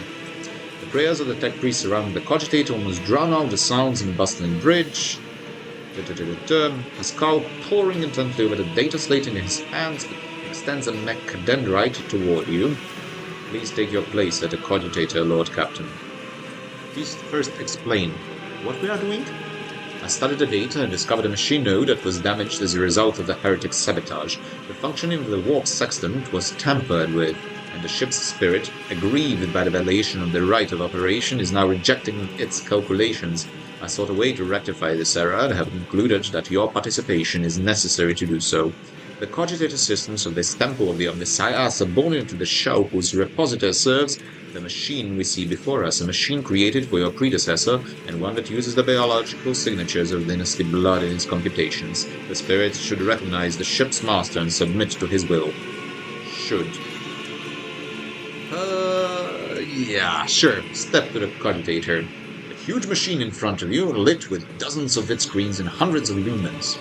The prayers of the tech priests around the cogitator almost drown out the sounds in the bustling bridge. Pascal, poring intently over the data slate in his hands, extends a mech dendrite toward you. Please take your place at the cogitator, Lord Captain. Please first explain what we are doing. I studied the data and discovered a machine node that was damaged as a result of the heretic sabotage. The functioning of the warp sextant was tampered with, and the ship's spirit, aggrieved by the violation of the right of operation, is now rejecting its calculations. I sought a way to rectify this error and have concluded that your participation is necessary to do so. The cogitator systems of this temple of the Omniscience are subordinate to the shell whose repositor serves the machine we see before us, a machine created for your predecessor, and one that uses the biological signatures of dynasty blood in its computations. The spirit should recognize the ship's master and submit to his will. Should. Yeah, sure. Step to the cogitator. A huge machine in front of you, lit with dozens of vid screens and hundreds of lumens.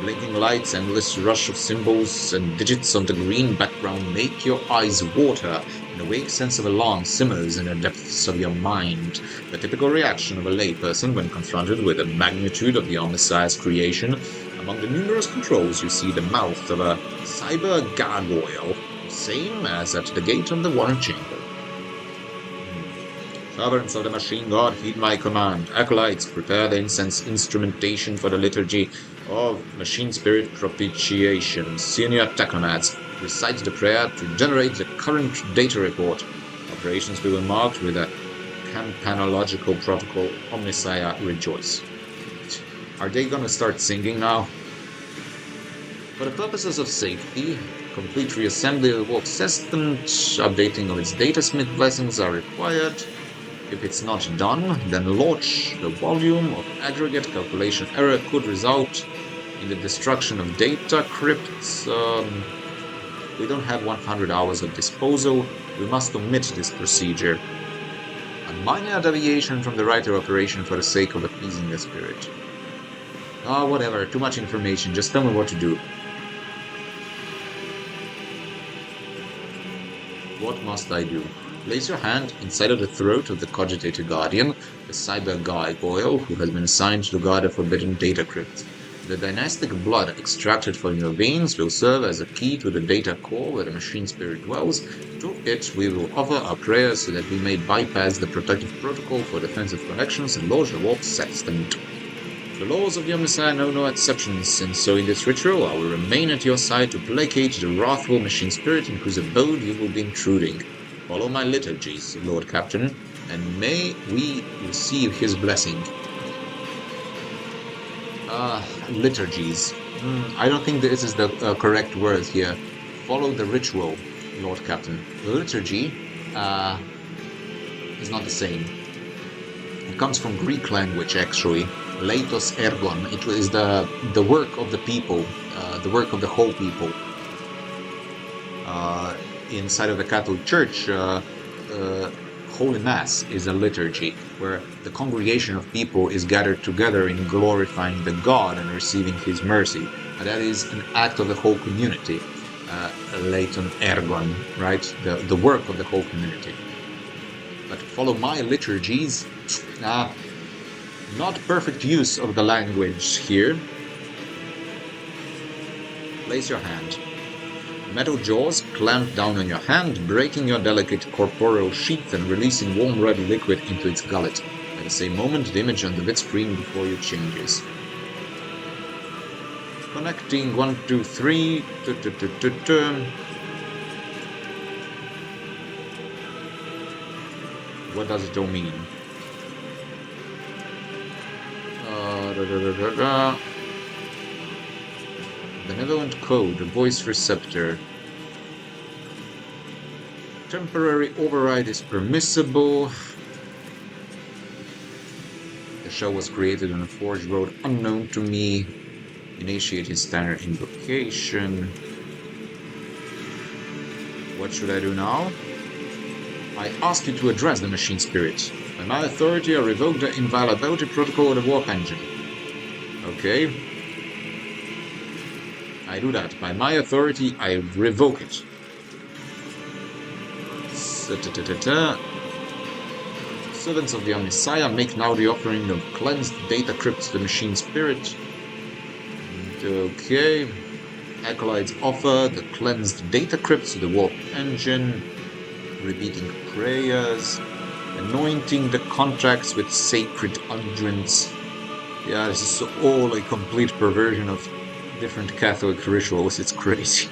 Blinking lights, endless rush of symbols and digits on the green background make your eyes water, and a vague sense of alarm simmers in the depths of your mind. The typical reaction of a layperson when confronted with the magnitude of the Omniscience creation. Among the numerous controls, you see the mouth of a cyber gargoyle, Same as at the gate of the Warren Chamber. Servants of the machine god, heed my command. Acolytes, prepare the incense instrumentation for the liturgy of machine spirit propitiation. Senior technomats, recite the prayer to generate the current data report. Operations will be marked with a campanological protocol. Omnisaya, rejoice. Are they gonna start singing now? For the purposes of safety, complete reassembly of the warp system, updating of its datasmith blessings are required. If it's not done, then launch. The volume of aggregate calculation error could result in the destruction of data crypts. We don't have 100 hours of disposal. We must omit this procedure. A minor deviation from the writer operation for the sake of appeasing the spirit. Whatever. Too much information. Just tell me what to do. What must I do? Place your hand inside of the throat of the cogitator guardian, the cyber gargoyle who has been assigned to guard the forbidden data crypt. The dynastic blood extracted from your veins will serve as a key to the data core where the machine spirit dwells. To it we will offer our prayers so that we may bypass the protective protocol for defensive connections and launch the warp sextant. The laws of the Omniscient know no exceptions, and so in this ritual I will remain at your side to placate the wrathful machine spirit in whose abode you will be intruding. Follow my liturgies, Lord Captain, and may we receive his blessing. Liturgies. I don't think this is the correct word here. Follow the ritual, Lord Captain. The liturgy is not the same. It comes from Greek language, actually. Leitos ergon. It is the work of the people, the work of the whole people. Inside of the Catholic Church, Holy Mass is a liturgy where the congregation of people is gathered together in glorifying the God and receiving His mercy. And that is an act of the whole community. Leiton ergon, right? The work of the whole community. But follow my liturgies. Not perfect use of the language here. Place your hand. Metal jaws clamp down on your hand, breaking your delicate corporeal sheath and releasing warm red liquid into its gullet. At the same moment, the image on the vid screen before you changes. Connecting 1, 2, 3. What does it all mean? Benevolent code, voice receptor. Temporary override is permissible. The shell was created on a forged road unknown to me. Initiate his standard invocation. What should I do now? I ask you to address the machine spirit. By my authority, I revoke the inviolability protocol of the warp engine. Okay. I do that. By my authority, I revoke it. Servants of the Omniscient, make now the offering of cleansed data crypts to the machine spirit. Okay. Acolytes offer the cleansed data crypts to the warp engine. Repeating prayers. Anointing the contracts with sacred unguents. Yeah, this is all a complete perversion of different Catholic rituals. It's crazy.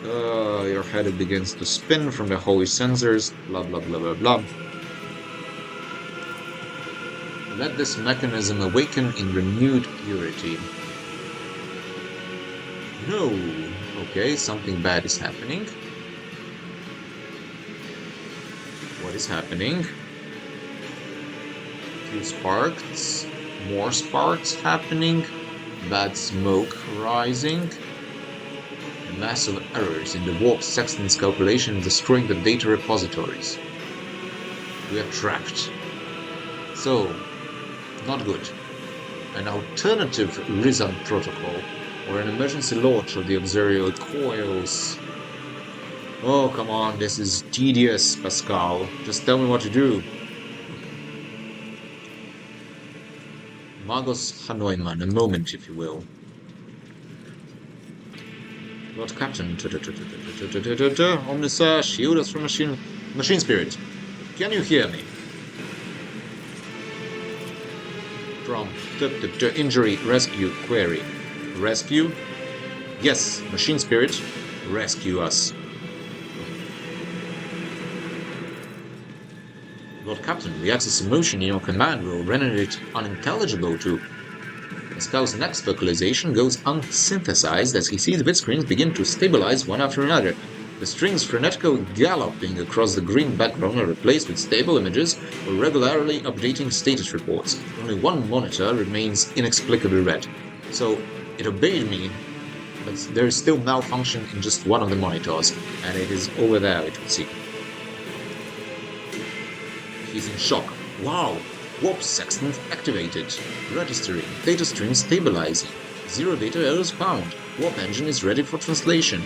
Your head begins to spin from the holy censers. Blah, blah, blah, blah, blah. Let this mechanism awaken in renewed purity. No. Okay, something bad is happening. What is happening? Few sparks. More sparks happening. Bad smoke rising. Massive errors in the warp sextant's calculation destroying the data repositories. We are trapped. So, not good. An alternative Rizan protocol or an emergency launch of the auxiliary coils. Oh, come on, this is tedious, Pascal. Just tell me what to do. Magos Hanoiman, a moment, if you will. Lord Captain. Omnissa, shield us from machine spirit. Can you hear me? From injury rescue query. Rescue? Yes, machine spirit, rescue us. Lord Captain, the axis of motion in your command will render it unintelligible to... Pascal's next vocalization goes unsynthesized as he sees bitscreens begin to stabilize one after another. The strings frenetically galloping across the green background are replaced with stable images or regularly updating status reports. Only one monitor remains inexplicably red. So, it obeyed me, but there is still malfunction in just one of the monitors, and it is over there, it would seem. He's in shock. Wow! Warp sextant activated. Registering. Data stream stabilizing. Zero data errors found. Warp engine is ready for translation.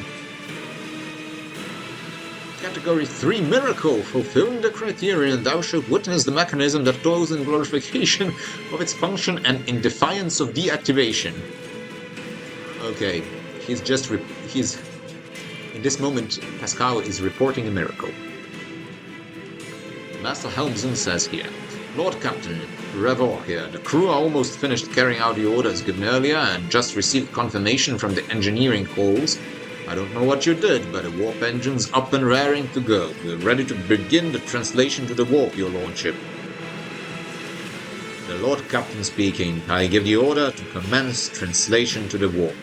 Category 3 miracle. Fulfilling the criterion, thou shalt witness the mechanism that toils in glorification of its function and in defiance of deactivation. Okay, in this moment, Pascal is reporting a miracle. Master Helmsen says here, Lord Captain, Revor here. The crew are almost finished carrying out the orders given earlier and just received confirmation from the engineering calls. I don't know what you did, but the warp engine's up and raring to go. We're ready to begin the translation to the warp, your lordship. The Lord Captain speaking. I give the order to commence translation to the warp.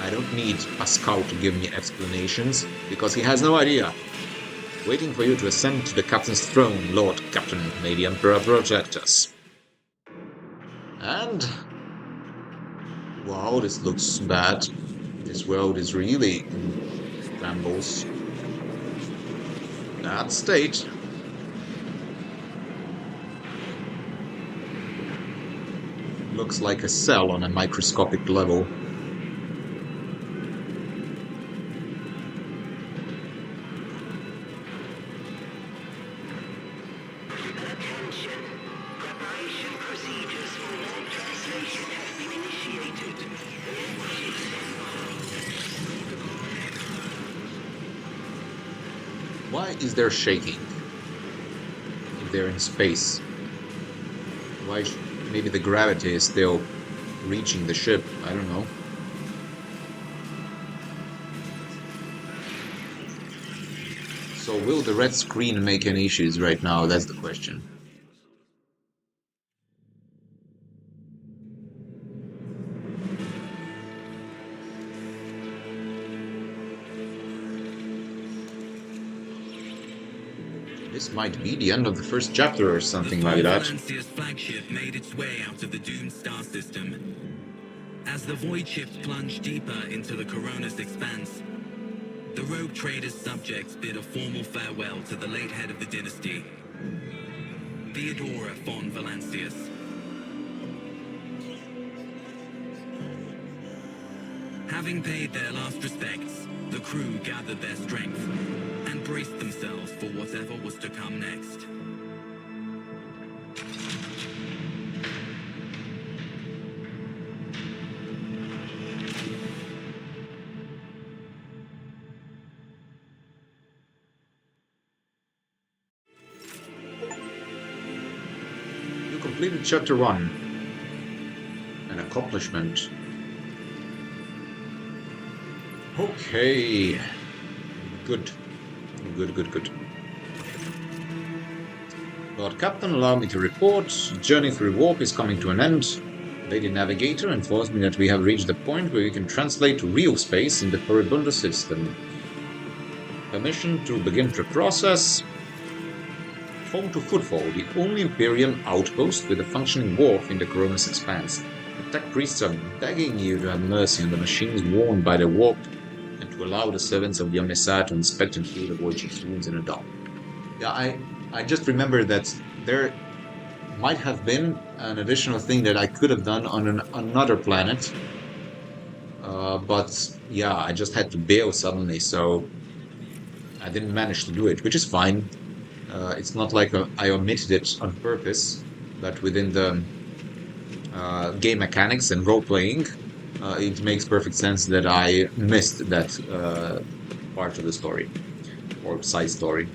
I don't need Pascal to give me explanations, because he has no idea. Waiting for you to ascend to the Captain's throne, Lord Captain. May the Emperor protect us. And... wow, this looks bad. This world is really in shambles. Bad state. Looks like a cell on a microscopic level. Why is there shaking? If they're in space. Why? Maybe the gravity is still reaching the ship. I don't know. So will the red screen make any issues right now? That's the question. This might be the end of the first chapter or something like that. Valencia's flagship made its way out of the doomed star system. As the void ships plunged deeper into the Corona's expanse, the rogue trader's subjects bid a formal farewell to the late head of the dynasty, Theodora von Valancius. Having paid their last respects, the crew gathered their strength and braced themselves for whatever was to come next. You completed chapter 1. An accomplishment. Okay. Good. Good. Lord Captain, allow me to report. Journey through warp is coming to an end. Lady Navigator informs me that we have reached the point where we can translate to real space in the Furibunda system. Permission to begin the process. Home to Footfall, the only Imperium outpost with a functioning wharf in the Corona's expanse. The tech priests are begging you to have mercy on the machines worn by the warp and to allow the servants of the Omniscient to inspect and heal the void ship's wounds in a dock. Yeah, I just remember that there might have been an additional thing that I could have done on another planet. But yeah, I just had to bail suddenly, so I didn't manage to do it, which is fine. It's not like I omitted it on purpose, but within the game mechanics and role-playing, it makes perfect sense that I missed that part of the story, or side story.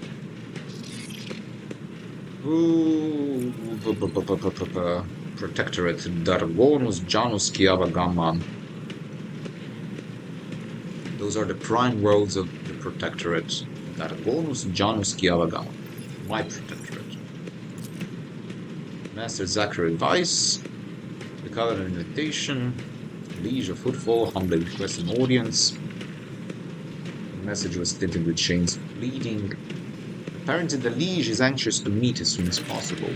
Ooh, Protectorate, Dargonus, Janus, Kiava, Gamma. Those are the prime worlds of the Protectorate. Dargonus, Janus, Kiava, Gamma. My Protectorate. Master Zachary Weiss, the Covenant Invitation, Liege of Footfall, humbly request an audience. The message was tinted with chains of bleeding. Apparently the Liege is anxious to meet as soon as possible.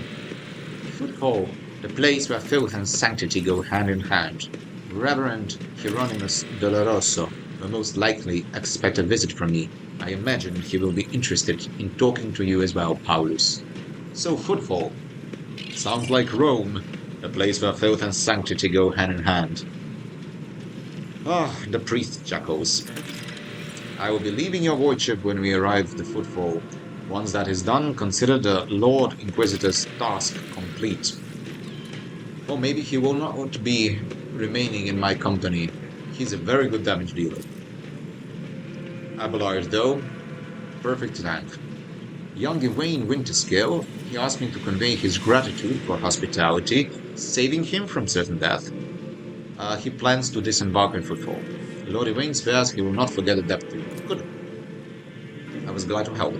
Footfall, the place where filth and sanctity go hand in hand. Reverend Hieronymus Doloroso will most likely expect a visit from me. I imagine he will be interested in talking to you as well, Paulus. So Footfall. Sounds like Rome, the place where filth and sanctity go hand in hand. Ah, the priest jackals. I will be leaving your voidship when we arrive at the Footfall. Once that is done, consider the Lord Inquisitor's task complete. Or maybe he will not want to be remaining in my company. He's a very good damage dealer. Abelard, though, perfect tank. Young Ewain Winterscale, he asked me to convey his gratitude for hospitality, saving him from certain death. He plans to disembark in Footfall. Lord Ewain swears he will not forget the debt to you. Good. I was glad to help.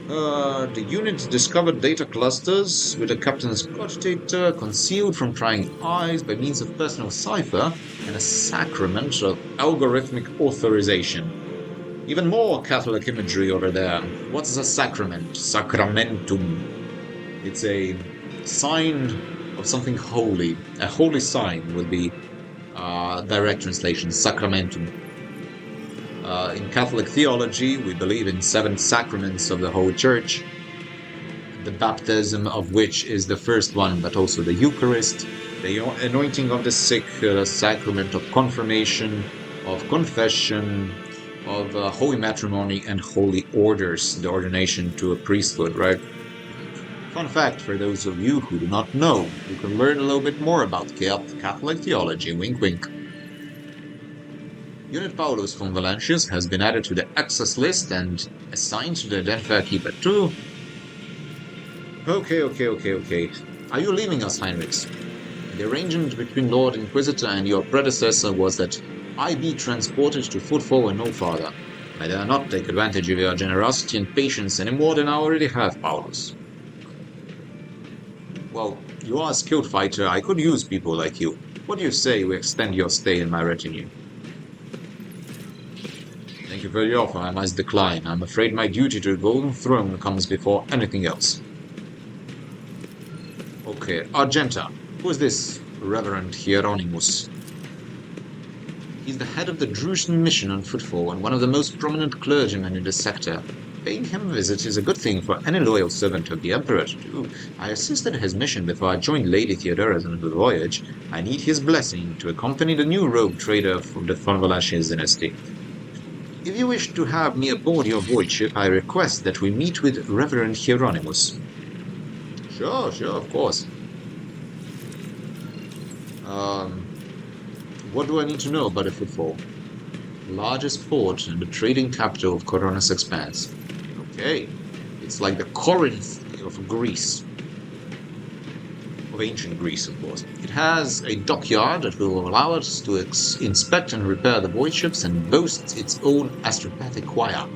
The unit discovered data clusters with the captain's cogitator concealed from prying eyes by means of personal cipher and a sacrament of algorithmic authorization. Even more Catholic imagery over there. What's a sacrament? Sacramentum. It's a sign of something holy. A holy sign would be direct translation, sacramentum. In Catholic theology, we believe in 7 sacraments of the Holy Church, the baptism of which is the first one, but also the Eucharist, the anointing of the sick, the sacrament of confirmation, of confession, of holy matrimony, and holy orders, the ordination to a priesthood, right? Fun fact for those of you who do not know, you can learn a little bit more about Catholic theology, wink wink. Unit Paulus from Valencius has been added to the access list and assigned to the Identifier Keeper 2. Okay. Are you leaving us, Heinrichs? The arrangement between Lord Inquisitor and your predecessor was that I be transported to Footfall and no farther. I dare not take advantage of your generosity and patience any more than I already have, Paulus. Well, you are a skilled fighter. I could use people like you. What do you say we extend your stay in my retinue? Thank you for the offer. I must decline. I'm afraid my duty to the Golden Throne comes before anything else. Okay, Argenta. Who is this Reverend Hieronymus? He's the head of the Drusian mission on Footfall and one of the most prominent clergymen in the sector. Paying him a visit is a good thing for any loyal servant of the Emperor to do. I assisted his mission before I joined Lady Theodora on the voyage. I need his blessing to accompany the new rogue trader from the von Valachius dynasty. If you wish to have me aboard your void ship, I request that we meet with Reverend Hieronymus. Sure, of course. What do I need to know about the Footfall? Largest port and the trading capital of Corona's Expanse. Okay, it's like the Corinth of Greece. Of ancient Greece, of course. It has a dockyard that will allow us to inspect and repair the void ships and boasts its own astropathic choir.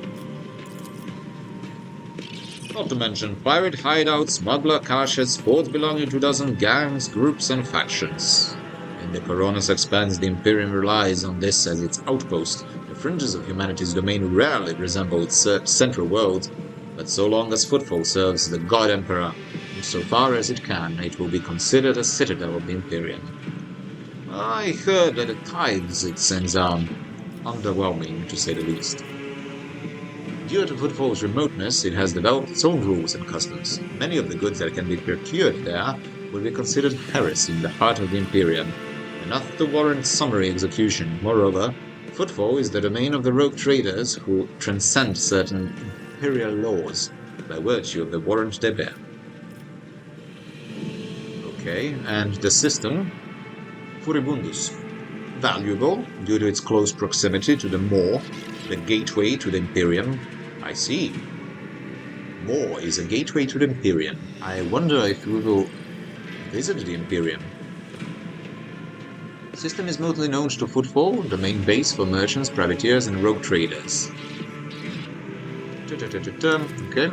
Not to mention pirate hideouts, smuggler caches, forts belonging to dozen gangs, groups, and factions. In the Corona's Expanse, the Imperium relies on this as its outpost. The fringes of humanity's domain rarely resemble its central world, but so long as Footfall serves the God Emperor, so far as it can, it will be considered a citadel of the Imperium. I heard that the tithes it sends are underwhelming, to say the least. Due to Footfall's remoteness, it has developed its own rules and customs. Many of the goods that can be procured there will be considered heresy in the heart of the Imperium, enough to warrant summary execution. Moreover, Footfall is the domain of the rogue traders who transcend certain imperial laws by virtue of the warrant they bear. Okay, and the system? Furibundus. valuable due to its close proximity to the Maw, the gateway to the Imperium. I see. Maw is a gateway to the Imperium. I wonder if we will visit the Imperium. The system is mostly known to Footfall, the main base for merchants, privateers, and rogue traders. Okay.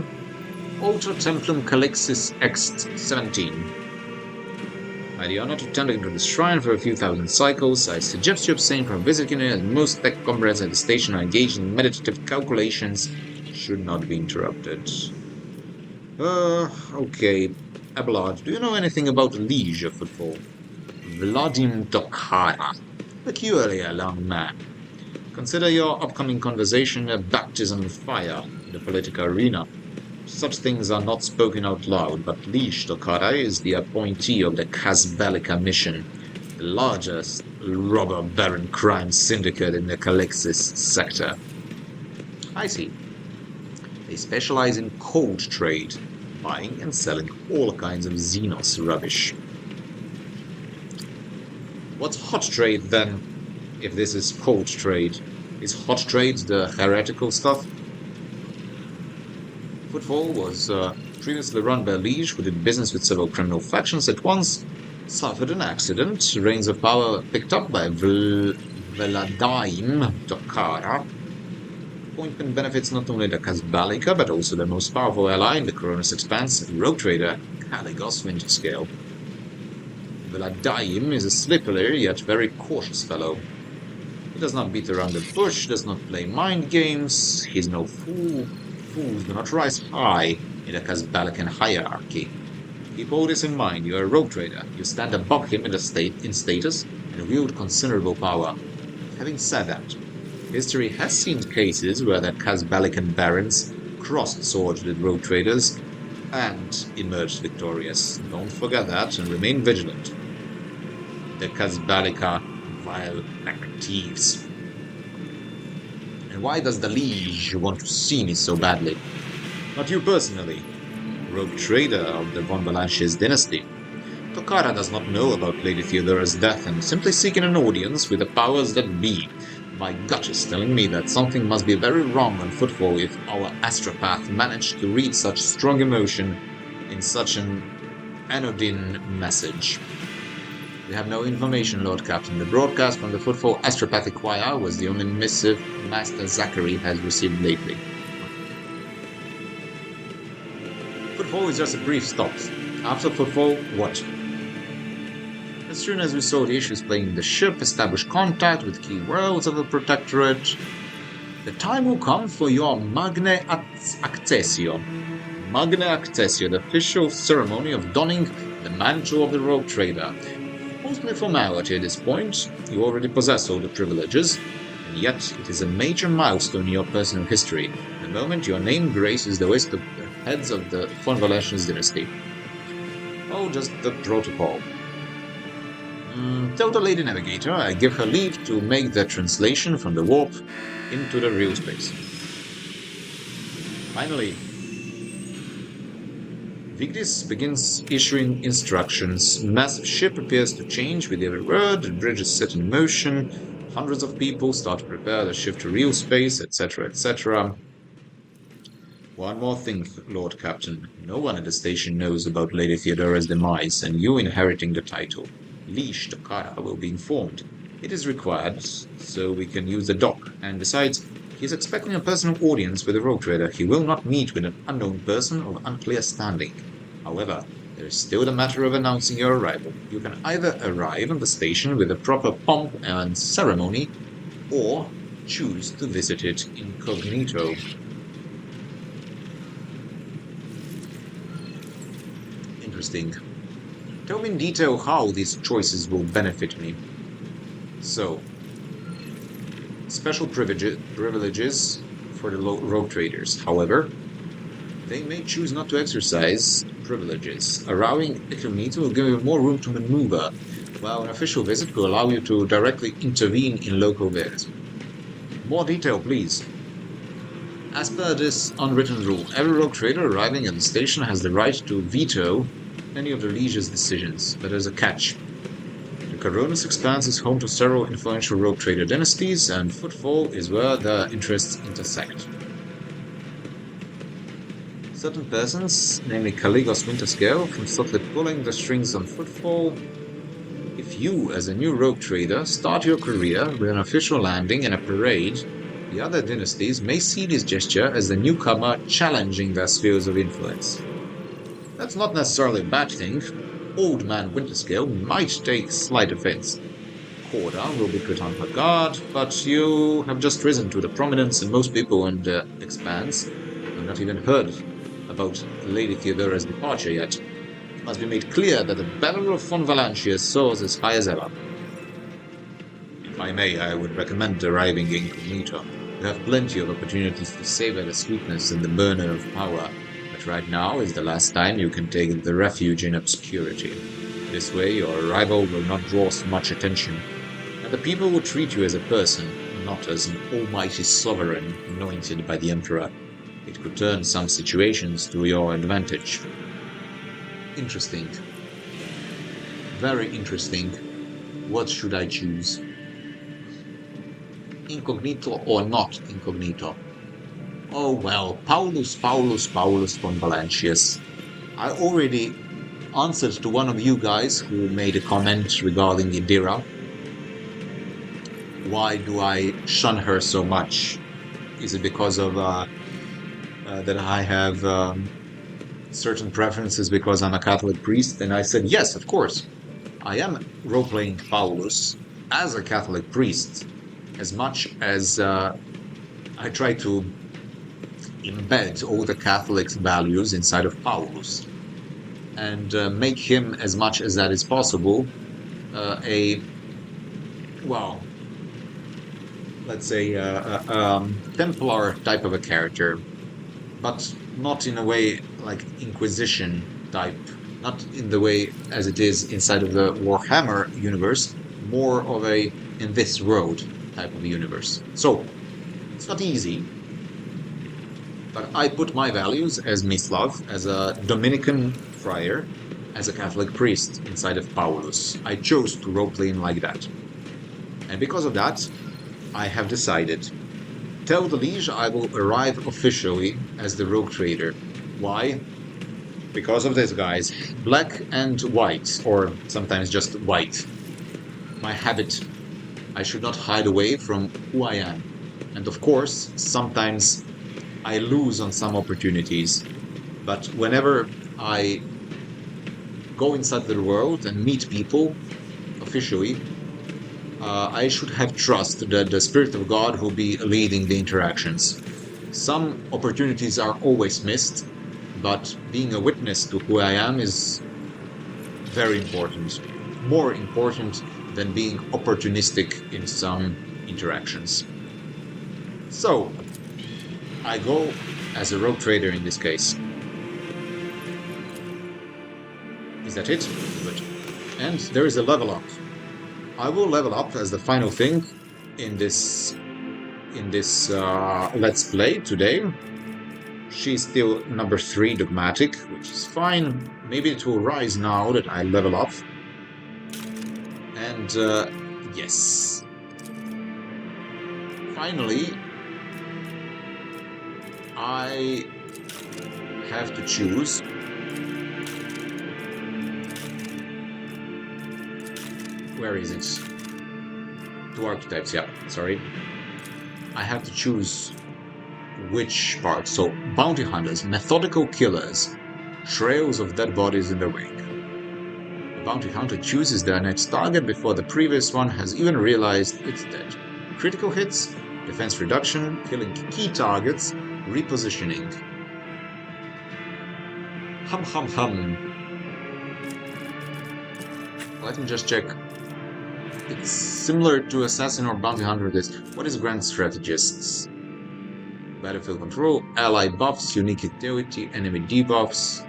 Ultra Templum Calixis X17. I had the honor to tend to the shrine for a few thousand cycles. I suggest you abstain from visiting it, as most tech comrades at the station are engaged in meditative calculations. Should not be interrupted. Okay. Abelard, do you know anything about the Liege of Footfall? Vladim Dokara. Peculiar young man. Consider your upcoming conversation a baptism of fire in the political arena. Such things are not spoken out loud, but Liege Dokara is the appointee of the Casbelica mission, the largest robber baron crime syndicate in the Calixis sector. I see. They specialize in cold trade, buying and selling all kinds of Xenos rubbish. What's hot trade then, if this is cold trade? Is hot trade the heretical stuff? Footfall was previously run by a liege who did business with several criminal factions at once, suffered an accident, reins of power picked up by Vladim Dokara. Appointment benefits not only the Casbelica, but also the most powerful ally in the Coronis Expanse, rogue trader Caligos Winterscale. Vladim is a slippery yet very cautious fellow. He does not beat around the bush, does not play mind games, he's no fool. Fools do not rise high in the Casbelican hierarchy. Keep all this in mind. You are a rogue trader. You stand above him in status and wield considerable power. Having said that, history has seen cases where the Casbelican barons crossed swords with rogue traders and emerged victorious. Don't forget that and remain vigilant. The Casbelica vile thieves. And why does the Liege want to see me so badly? Not you personally. Rogue trader of the von Valanches dynasty. Dokara does not know about Lady Theodora's death and simply seeking an audience with the powers that be. My gut is telling me that something must be very wrong on Footfall if our astropath managed to read such strong emotion in such an anodyne message. We have no information, Lord Captain. The broadcast from the Footfall Astropathic Choir was the only missive Master Zachary has received lately. Footfall is just a brief stop. After Footfall, what? As soon as we saw the issues plaguing the ship, establish contact with key worlds of the Protectorate, the time will come for your Magne Accessio. Magne Accessio, the official ceremony of donning the mantle of the Rogue Trader. Mostly formality at this point. You already possess all the privileges, and yet it is a major milestone in your personal history, the moment your name graces the list of the heads of the von Valanches dynasty. Oh, just the protocol. Tell the Lady Navigator I give her leave to make the translation from the warp into the real space. Finally, Vigdis begins issuing instructions. Massive ship appears to change with every word, the bridge is set in motion, hundreds of people start to prepare the ship to real space, etc., etc. One more thing, Lord Captain. No one at the station knows about Lady Theodora's demise, and you inheriting the title. Liege Dokara will be informed. It is required, so we can use the dock, and besides, he is expecting a personal audience with the rogue trader. He will not meet with an unknown person of unclear standing. However, there is still the matter of announcing your arrival. You can either arrive on the station with a proper pomp and ceremony, or choose to visit it incognito. Interesting. Tell me in detail how these choices will benefit me. So, special privileges for the rogue traders. However, they may choose not to exercise privileges. Arriving incognito will give you more room to maneuver, while an official visit will allow you to directly intervene in local affairs. More detail, please. As per this unwritten rule, every rogue trader arriving at the station has the right to veto any of the Liege's decisions, but there's a catch. The Corona's Expanse is home to several influential rogue trader dynasties, and Footfall is where the interests intersect. Certain persons, namely Caligos Winterscale, can subtly pulling the strings on Footfall. If you, as a new rogue trader, start your career with an official landing and a parade, the other dynasties may see this gesture as the newcomer challenging their spheres of influence. That's not necessarily a bad thing. Old Man Winterscale might take slight offense. Corda will be put on her guard, but you have just risen to the prominence, and most people in the Expanse have not even heard about Lady Theodora's departure yet. It must be made clear that the Battle of Von Valancius soars as high as ever. If I may, I would recommend arriving incognito. You have plenty of opportunities to savor the sweetness and the burner of power, but right now is the last time you can take the refuge in obscurity. This way, your arrival will not draw so much attention, and the people will treat you as a person, not as an almighty sovereign anointed by the Emperor. It could turn some situations to your advantage. Interesting. Very interesting. What should I choose? Incognito or not incognito? Oh well, Paulus von Valancius. I already answered to one of you guys who made a comment regarding Idira. Why do I shun her so much? Is it because of that I have certain preferences because I'm a Catholic priest? And I said, yes, of course. I am role-playing Paulus as a Catholic priest, as much as I try to embed all the Catholic values inside of Paulus and make him, as much as that is possible, let's say Templar type of a character, but not in a way like Inquisition type, not in the way as it is inside of the Warhammer universe, more of a in this road type of universe. So it's not easy, but I put my values as Mislav, as a Dominican friar, as a Catholic priest inside of Paulus. I chose to roleplay him like that. And because of that, I have decided. Tell the Liege I will arrive officially as the rogue trader. Why? Because of this, guys. Black and white, or sometimes just white. My habit. I should not hide away from who I am. And of course, sometimes I lose on some opportunities. But whenever I go inside the world and meet people officially, I should have trust that the Spirit of God will be leading the interactions. Some opportunities are always missed, but being a witness to who I am is very important. More important than being opportunistic in some interactions. So, I go as a rogue trader in this case. Is that it? Good. And there is a level up. I will level up as the final thing in this Let's Play today. She's still number 3 dogmatic, which is fine. Maybe it will rise now that I level up. And yes. Finally, I have to choose. Where is it? 2 archetypes, yeah, sorry. I have to choose which part. So, bounty hunters, methodical killers, trails of dead bodies in the wake. The bounty hunter chooses their next target before the previous one has even realized it's dead. Critical hits, defense reduction, killing key targets, repositioning. Hum hum hum. Let me just check. It's similar to Assassin or Bounty Hunter. What is Grand Strategists? Battlefield control, ally buffs, unique utility, enemy debuffs.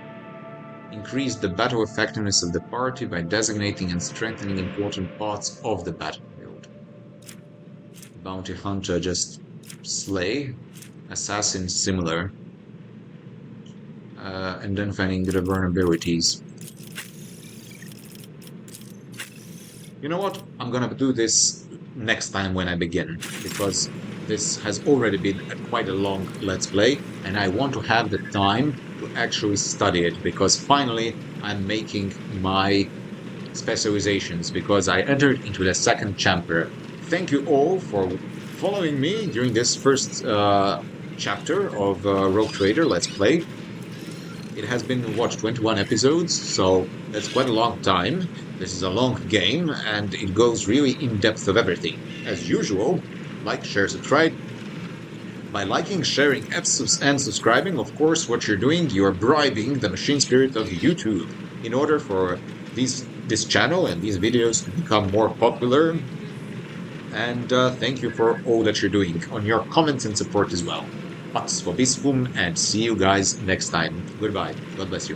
Increase the battle effectiveness of the party by designating and strengthening important parts of the battlefield. Bounty Hunter just slay. Assassin similar. And then finding the vulnerabilities. You know what? I'm gonna do this next time when I begin, because this has already been quite a long Let's Play, and I want to have the time to actually study it, because finally I'm making my specializations, because I entered into the second chapter. Thank you all for following me during this first chapter of Rogue Trader Let's Play. It has been, what, 21 episodes, so that's quite a long time. This is a long game, and it goes really in depth of everything. As usual, like, share, subscribe. By liking, sharing, and subscribing, of course, what you're doing, you're bribing the machine spirit of YouTube in order for this channel and these videos to become more popular. And thank you for all that you're doing, on your comments and support as well. Pax vobiscum, and see you guys next time. Goodbye. God bless you.